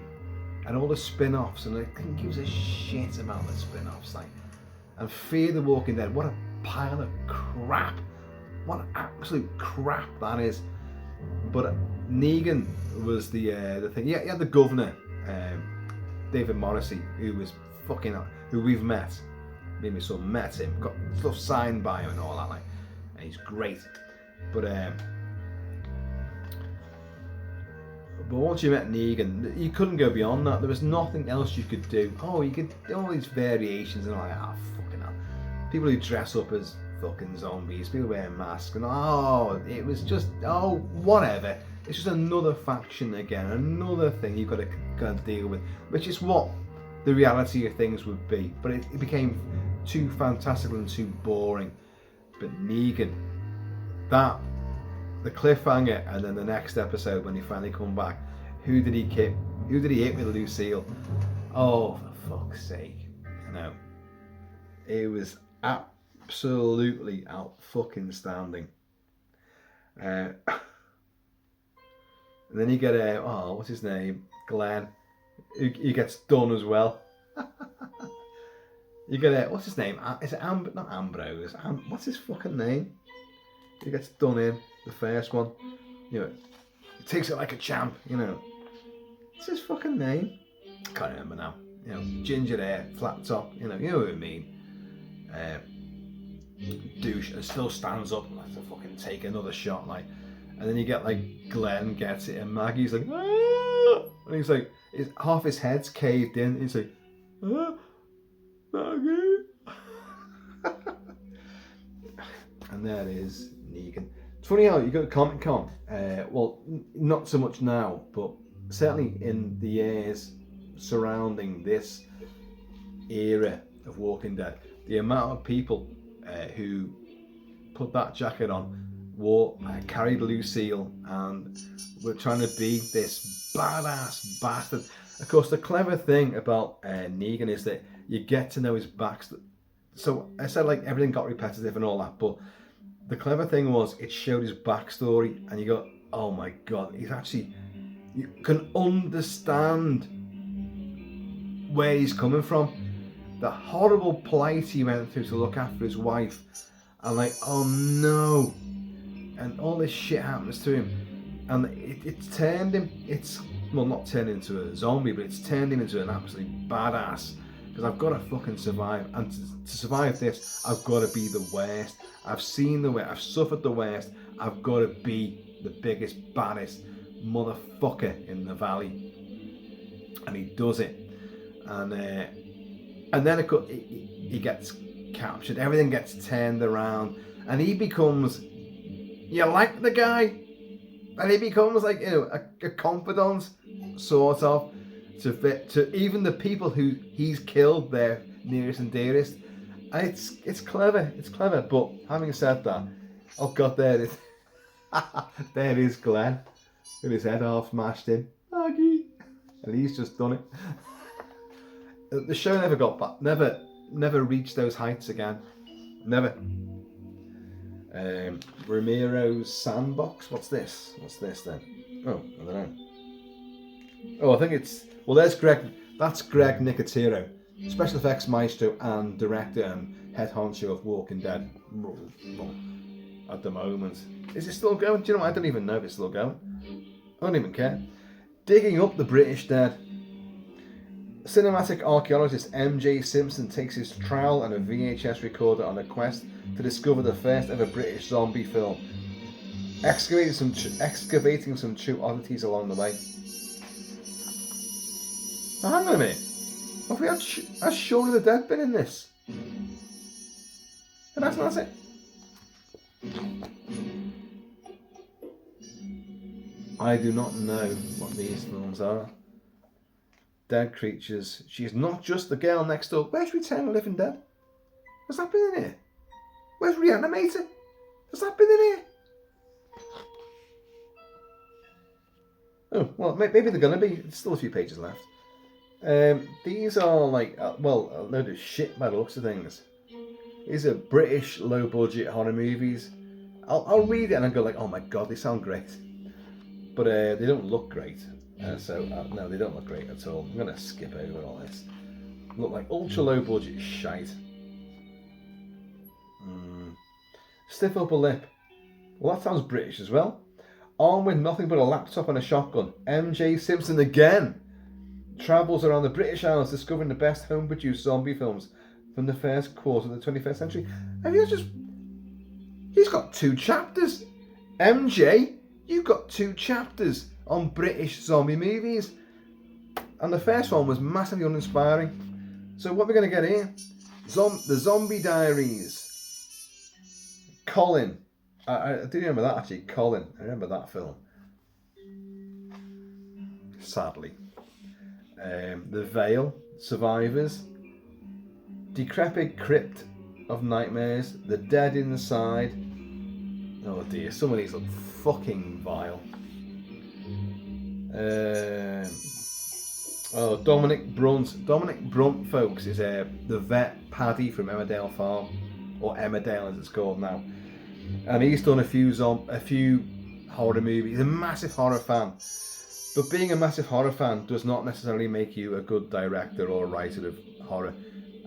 and all the spin-offs, and I couldn't give a shit about the spin-offs, and Fear the Walking Dead, what a pile of crap, what absolute crap that is. But Negan was the thing. Yeah, you had the governor, David Morrissey, who was fucking, who we've met. Me and my son met him, got stuff signed by him and all that, and he's great. But But once you met Negan, you couldn't go beyond that. There was nothing else you could do. Oh, you could do all these variations, and I'm like, oh, fucking hell. People who dress up as fucking zombies, people wearing masks, and it was just, whatever. It's just another faction again, another thing you've got to deal with, which is what the reality of things would be. But it became too fantastical and too boring. But Negan, the cliffhanger, and then the next episode when he finally come back, who did he hit with Lucille? Oh, for fuck's sake. No. It was absolutely out fucking standing. And then you get what's his name? Glenn. He gets done as well. You get what's his name? Is it not Ambrose? What's his fucking name? He gets done in the first one. You know, he takes it like a champ. You know, what's his fucking name? I can't remember now. You know, ginger hair, flat top. You know what I mean. Douche, and still stands up and has to fucking take another shot, like. And then you get like Glenn gets it, and Maggie's like, ah! And he's like, half his head's caved in. He's like, ah, Maggie. And there is Negan. It's funny how you go to Comic Con. Well, not so much now, but certainly in the years surrounding this era of Walking Dead, the amount of people who put that jacket on, carried Lucille, and were trying to be this badass bastard. Of course, the clever thing about Negan is that you get to know his backstory. So I said like everything got repetitive and all that, but the clever thing was it showed his backstory, and you go, oh my god, he's actually, you can understand where he's coming from. The horrible plight he went through to look after his wife, and like, oh no, and all this shit happens to him, and it's turned him, not turned into a zombie, but it's turned him into an absolute badass, because I've got to fucking survive, and to survive this, I've got to be the worst. I've seen the worst, I've suffered the worst, I've got to be the biggest, baddest motherfucker in the valley, and he does it, and then he gets captured, everything gets turned around, and he becomes, you like the guy, and he becomes like, you know, a confidant, sort of, to even the people who he's killed, their nearest and dearest. And it's clever, but having said that, oh god, there it is. There is Glenn, with his head half smashed in. Maggie! And he's just done it. The show never got back, never reached those heights again. Never. Romero's Sandbox. What's this then? Oh, I don't know. Oh, I think it's, well, there's Greg. That's Greg Nicotero, special effects maestro and director and head honcho of Walking Dead. At the moment, is it still going? Do you know? I don't even know if it's still going. I don't even care. Digging up the British dead. Cinematic archaeologist MJ Simpson takes his trowel and a VHS recorder on a quest to discover the first ever British zombie film, excavating some true oddities along the way. Oh, hang on a minute. Have we had has Shaun of the Dead been in this? And that's not it. I do not know what these films are. Dead creatures. She is not just the girl next door. Where's Return of the Living Dead? Has that been in here? Where's Reanimator? Has that been in here? Oh, well, maybe they're going to be. There's still a few pages left. These are like, a load of shit by the looks of things. These are British low-budget horror movies. I'll read it and I'll go like, oh my god, they sound great. But they don't look great. No, they don't look great at all. I'm going to skip over all this. Look like ultra low-budget shite. Stiff upper lip. Well, that sounds British as well. Armed with nothing but a laptop and a shotgun, MJ Simpson again travels around the British Isles discovering the best home-produced zombie films from the first quarter of the 21st century. Have you just... He's got 2 chapters. MJ, you've got 2 chapters. on British zombie movies. And the first one was massively uninspiring. So what we're going to get here, the Zombie Diaries. Colin. I do remember that actually, Colin. I remember that film. Sadly. The Veil, Survivors. Decrepit Crypt of Nightmares. The Dead Inside. Oh dear, some of these look fucking vile. Dominic Brunt. Dominic Brunt, folks, is the vet Paddy from Emmerdale Farm, or Emmerdale as it's called now, and he's done a few horror movies. He's a massive horror fan, but being a massive horror fan does not necessarily make you a good director or writer of horror.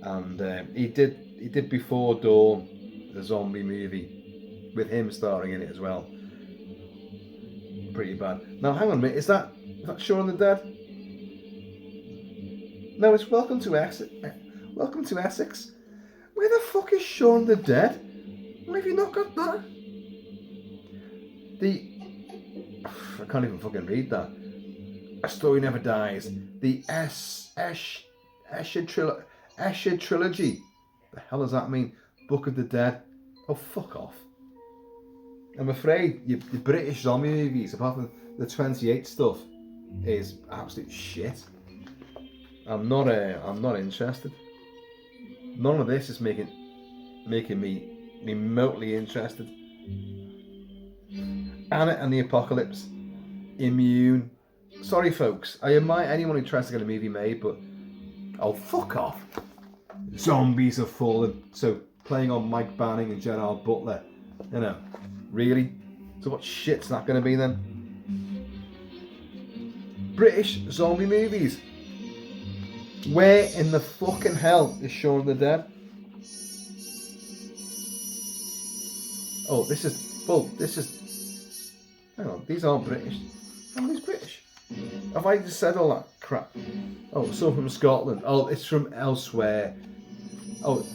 And he did Before Dawn, the zombie movie, with him starring in it as well. Pretty bad. Now hang on a minute, is that Shaun of the Dead? No, it's Welcome to Essex. Welcome to Essex. Where the fuck is Shaun of the Dead? Why have you not got that? I can't even fucking read that. A Story Never Dies. The Escher Trilogy. The hell does that mean? Book of the Dead. Oh, fuck off. I'm afraid your British zombie movies, apart from the 28 stuff, is absolute shit. I'm not interested. None of this is making me remotely interested. Anna and the Apocalypse, Immune. Sorry folks, I admire anyone who tries to get a movie made, but oh, fuck off. Zombies have fallen. So playing on Mike Banning and Gerard Butler, you know, really? So what shit's that going to be then? British zombie movies. Where in the fucking hell is Shaun of the Dead? Oh, this is... Hang on, these aren't British. How are these British? Have I just said all that crap? Oh, some from Scotland. Oh, it's from elsewhere. Oh,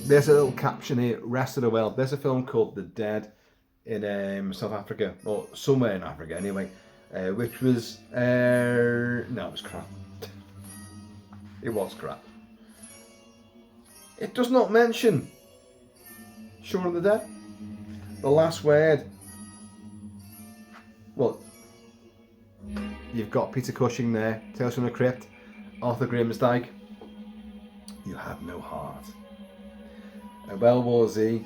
there's a little caption here. Rest of the World. There's a film called The Dead in South Africa. Or somewhere in Africa anyway. Which was... no, it was crap. It was crap. It does not mention Shaun of the Dead. The Last Word. Well, you've got Peter Cushing there, Tales from the Crypt, Arthur Grimsdyke. You have no heart. World War Z.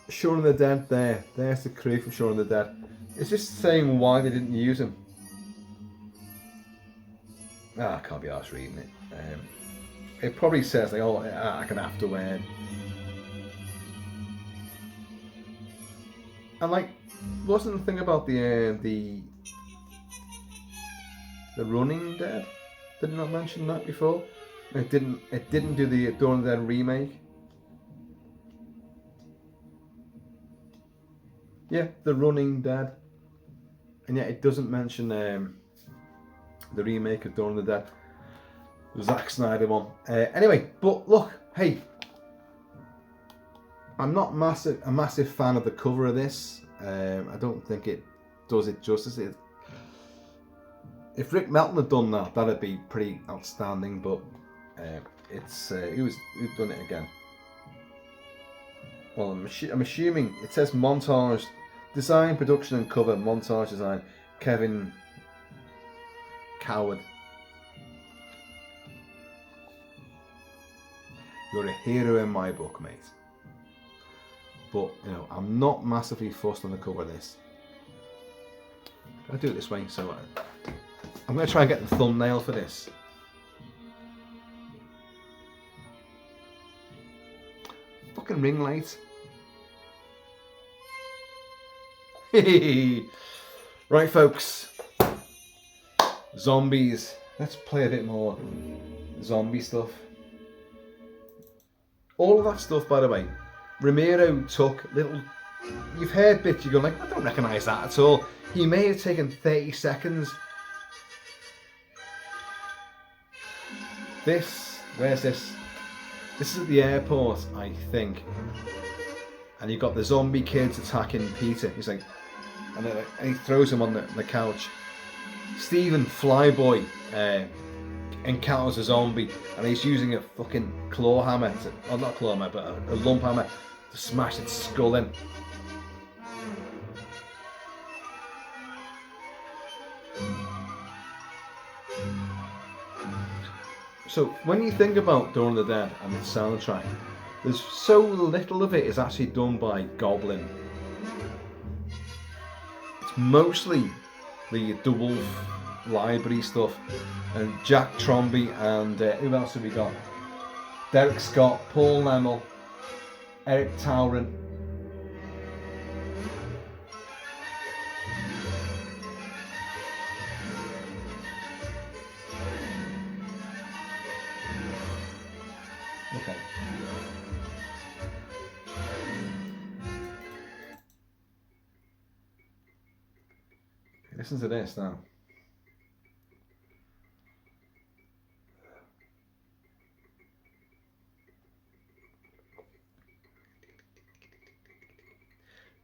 Shaun of the Dead there. There's the crew from Shaun of the Dead. It's just saying why they didn't use him. I can't be arsed reading it. It probably says like, oh, I can have to wear. And like, wasn't the thing about the Running Dead? Did I not mention that before? It didn't do the Dawn of the Dead remake. Yeah, the Running Dead. And yet it doesn't mention the remake of Dawn of the Dead. The Zack Snyder one. Anyway, but look, hey, I'm not a massive fan of the cover of this. I don't think it does it justice. If Rick Melton had done that, that'd be pretty outstanding. But who's done it again? Well, I'm assuming it says montage, design, production, and cover. Montage design, Kevin Coward. You're a hero in my book, mate. But, you know, I'm not massively fussed on the cover of this. I'll do it this way, so I'm going to try and get the thumbnail for this. Fucking ring light. Right, folks. Zombies. Let's play a bit more zombie stuff. All of that stuff, by the way, Romero took little... You've heard bits, you're going like, I don't recognise that at all. He may have taken 30 seconds. Where's this? This is at the airport, I think. and you've got the zombie kids attacking Peter. He's like, and he throws him on the couch. Stephen Flyboy encounters a zombie, and he's using a fucking claw hammer, or not a claw hammer, but a lump hammer to smash its skull in. So when you think about Dawn of the Dead and its soundtrack, there's so little of it is actually done by Goblin. It's mostly the Wolf library stuff, and Jack Tromby, and who else have we got? Derek Scott, Paul Nemmel, Eric Tauren. Okay. Listen to this now.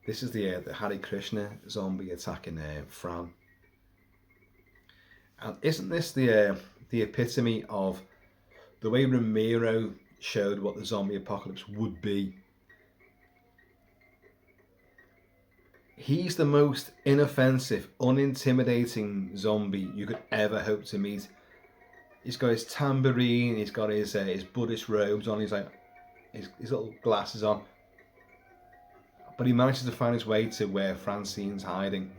This is the Hare Krishna zombie attacking Fran. And isn't this the epitome of the way Romero showed what the zombie apocalypse would be? He's the most inoffensive, unintimidating zombie you could ever hope to meet. He's got his tambourine, he's got his Buddhist robes on, he's like his little glasses on. But he manages to find his way to where Francine's hiding.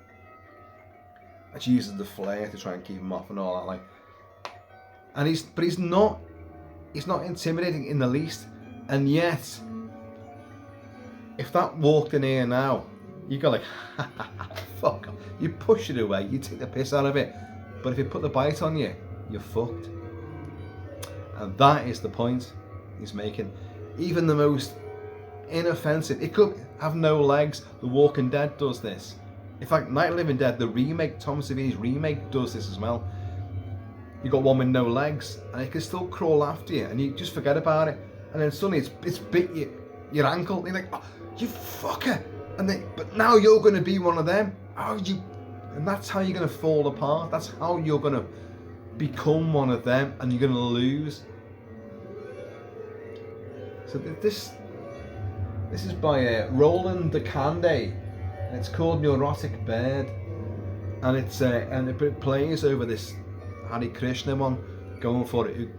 And she uses the flare to try and keep him off and all that. Like, and he's not intimidating in the least. And yet, if that walked in here now, you go like, fuck. You push it away, you take the piss out of it. But if you put the bite on you, you're fucked. And that is the point he's making. Even the most inoffensive, it could have no legs. The Walking Dead does this. In fact, Night of the Living Dead, the remake, Tom Savini's remake, does this as well. You got one with no legs, and it can still crawl after you, and you just forget about it. And then suddenly it's bit your ankle. And you're like, oh, you fucker! But now you're going to be one of them. And that's how you're going to fall apart. That's how you're going to become one of them, and you're going to lose. So this is by Roland de Cande, and it's called Neurotic Bird, and it plays over this Hare Krishna one, going for it.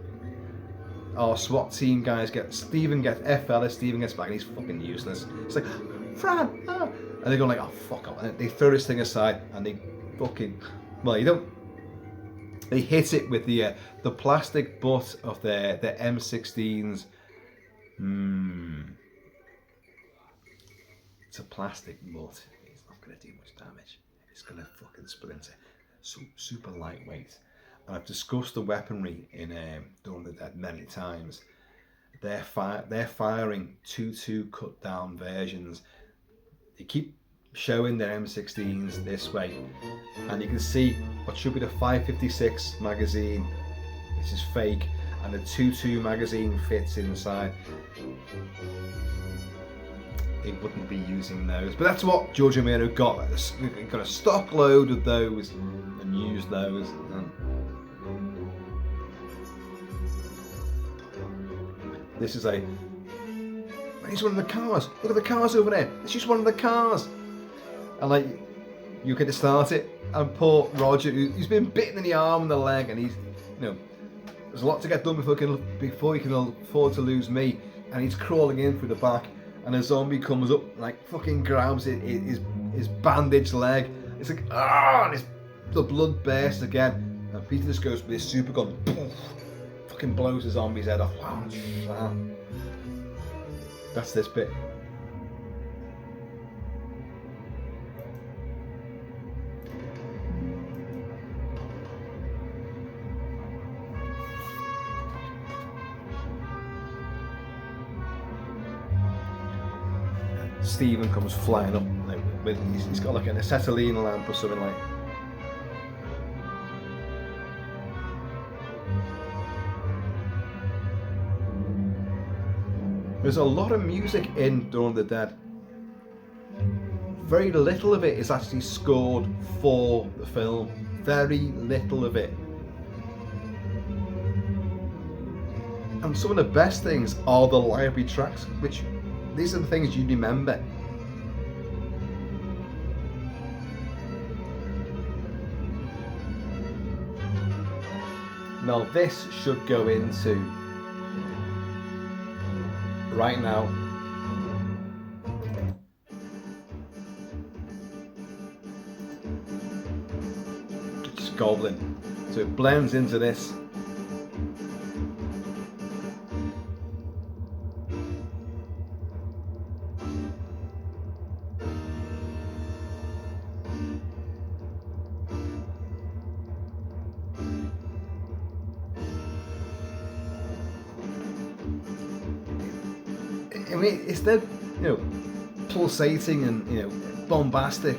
Our SWAT team guys Stephen gets back, and he's fucking useless. It's like, Fran, ah. And they're going like, oh fuck off, and they throw this thing aside, and they fucking, they hit it with the plastic butt of their M16s. It's a plastic butt. It's not going to do much damage. It's going to fucking splinter. So super lightweight. And I've discussed the weaponry in Dawn of the Dead many times. They're firing 2 cut down versions. They keep showing their M16s this way, and you can see what should be the 5.56 magazine, which is fake, and the 2.2 magazine fits inside. They wouldn't be using those, but that's what George Romero got. Got a stock load of those and used those. This is he's one of the cars. Look at the cars over there. It's just one of the cars. And you get to start it, and poor Roger, he's been bitten in the arm and the leg, and he's, there's a lot to get done before he can afford to lose me, and he's crawling in through the back. And a zombie comes up, fucking grabs his bandaged leg. It's like, and the blood bursts again. And Peter just goes with his super gun, poof, fucking blows the zombie's head off. That's this bit. Stephen comes flying up he's got an acetylene lamp or something like. There's a lot of music in Dawn of the Dead. very little of it is actually scored for the film. Very little of it. And some of the best things are the library tracks, which these are the things you remember. Now this should go into right now. It's Goblin. So it blends into this. I mean, instead, you know, pulsating and, you know, bombastic.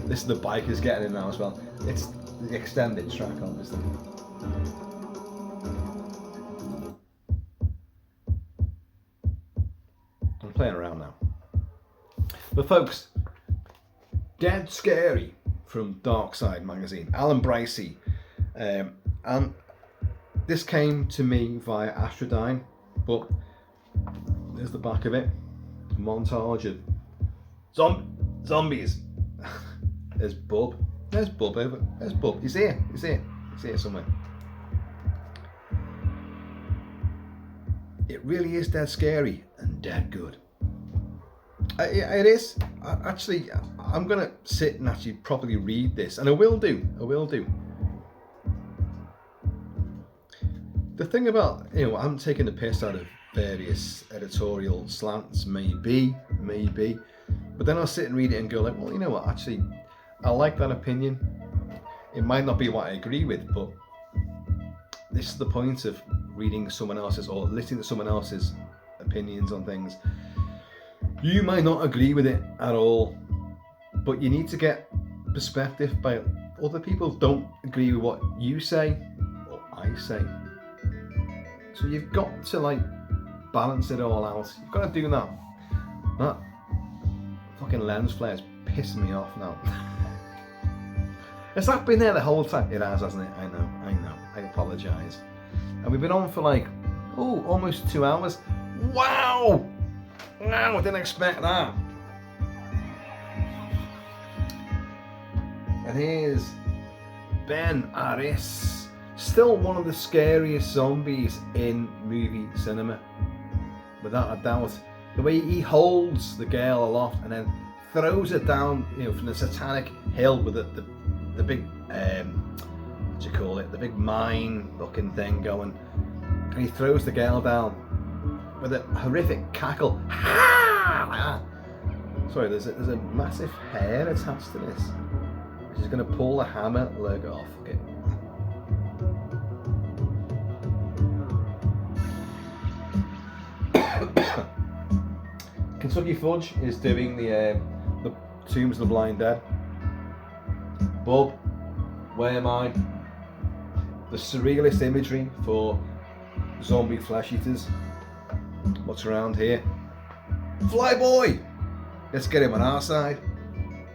This is the bikers getting in now as well. It's the extended track, obviously. I'm playing around now. But folks, Dead Scary from Dark Side magazine, Alan Bricey, and this came to me via Astradyne, but there's the back of it, a montage of zombies. There's Bub. There's Bub over. There's Bub. He's here. He's here. He's here somewhere. It really is dead scary and dead good. It is. Actually, I'm gonna sit and actually properly read this, and I will do. I will do. The thing about, you know, I'm taking the piss out of various editorial slants, maybe, but then I'll sit and read it and go like, well, you know what? Actually, I like that opinion. It might not be what I agree with, but this is the point of reading someone else's or listening to someone else's opinions on things. You might not agree with it at all, but you need to get perspective by other people don't agree with what you say or I say. So you've got to like balance it all out. You've got to do that. That fucking lens flare is pissing me off now. Has that been there the whole time? It has, hasn't it? I know. I apologise. And we've been on for like, almost 2 hours. Wow! Wow, I didn't expect that. And here's Ben Aris. Still one of the scariest zombies in movie cinema. Without a doubt. The way he holds the girl aloft and then throws it down, you know, from the satanic hill with the big, what do you call it? The big mine looking thing going. And he throws the girl down with a horrific cackle. Sorry, there's a massive hair attached to this. She's going to pull the hammer leg off. Okay. Kentucky Fudge is doing the Tombs of the Blind Dead. Bub, Where Am I? The surrealist imagery for zombie flesh eaters. What's around here? Flyboy! Let's get him on our side.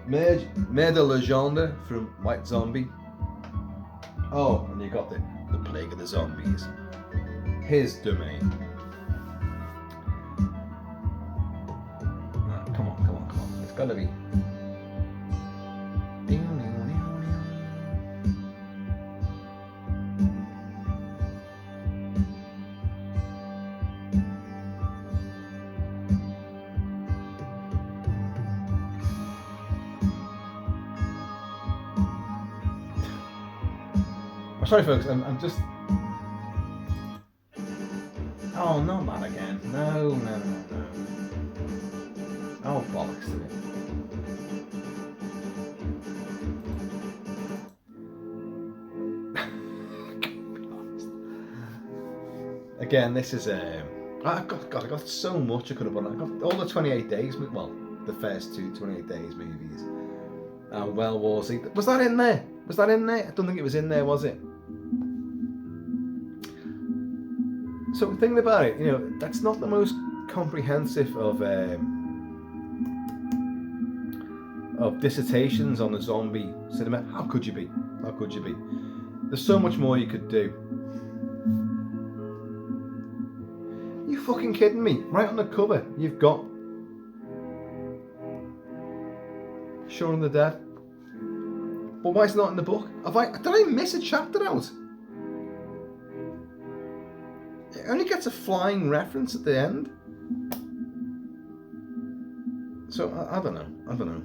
Mare de Legendre from White Zombie. Oh, and you got the Plague of the Zombies. His domain. Oh, come on. It's gotta be. Sorry folks, I'm just... Oh, not that again. No. Oh, bollocks to it. Again, this is I got so much I could have done. I got all the 28 days, well, the first 28 days movies. Well, was that in there? Was that in there? I don't think it was in there, was it? So thinking about it, you know, that's not the most comprehensive of dissertations on the zombie cinema. How could you be? How could you be? There's so much more you could do. You fucking kidding me? Right on the cover, you've got Shaun of the Dead. But why is it not in the book? Did I miss a chapter out? It only gets a flying reference at the end. So I don't know. I don't know.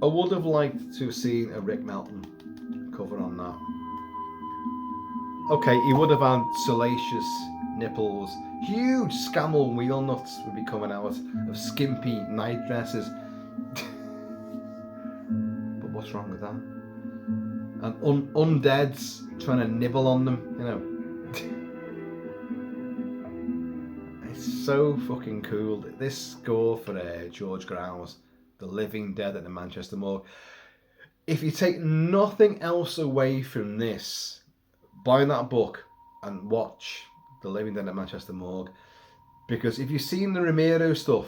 I would have liked to have seen a Rick Melton cover on that. Okay, he would have had salacious nipples, huge scamel wheel nuts would be coming out of skimpy night dresses. But what's wrong with that? And undeads trying to nibble on them, you know. It's so fucking cool. This score for George Grau's The Living Dead at the Manchester Morgue. If you take nothing else away from this, buy that book and watch The Living Dead at Manchester Morgue, because if you've seen the Romero stuff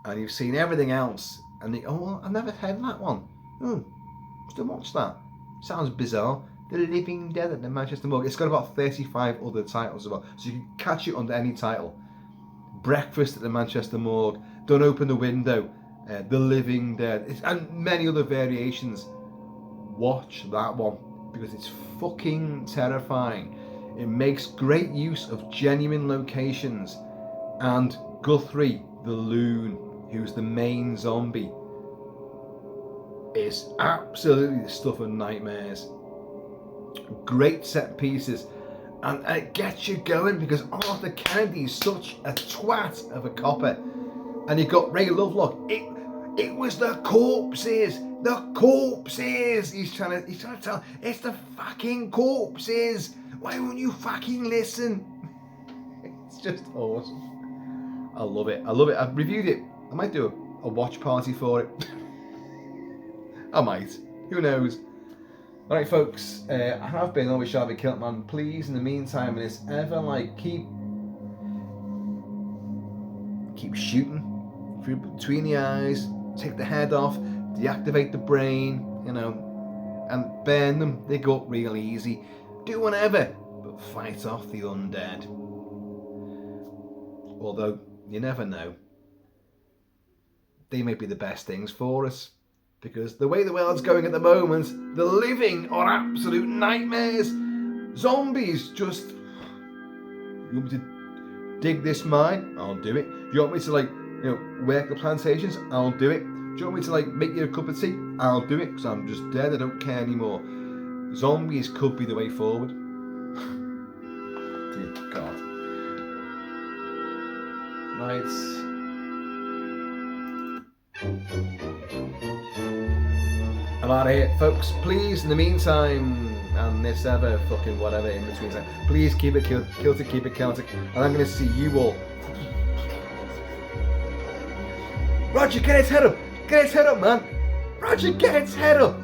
and you've seen everything else and you well, I've never heard that one. Still watch that. Sounds bizarre. The Living Dead at the Manchester Morgue. It's got about 35 other titles as well, so you can catch it under any title. Breakfast at the Manchester Morgue, Don't Open the Window, The Living Dead, and many other variations. Watch that one because it's fucking terrifying. It makes great use of genuine locations, and Guthrie the Loon, who's the main zombie, is absolutely the stuff of nightmares. Great set pieces, and it gets you going because Arthur Kennedy's such a twat of a copper, and you got Ray Lovelock. It was the corpses. The corpses. He's trying to tell. It's the fucking corpses. Why won't you fucking listen? It's just awesome. I love it. I love it. I've reviewed it. I might do a watch party for it. I might. Who knows? Alright, folks. I have been always shall be Kilt-Man. Please, in the meantime, and it's ever like keep shooting through between the eyes. Take the head off, deactivate the brain, you know, and burn them. They go up real easy. Do whatever, but fight off the undead. Although, you never know. They may be the best things for us. Because the way the world's going at the moment, the living are absolute nightmares. Zombies just... You want me to dig this mine? I'll do it. Do you want me to, like, you know, work the plantations? I'll do it. Do you want me to, like, make you a cup of tea? I'll do it, because I'm just dead. I don't care anymore. Zombies could be the way forward. Dear God. Right. I'm out of here, folks. Please, in the meantime, and this ever fucking whatever in between time, please keep it Kilty, keep it Celtic, and I'm going to see you all. Roger, get its head up! Get its head up, man! Roger, get its head up!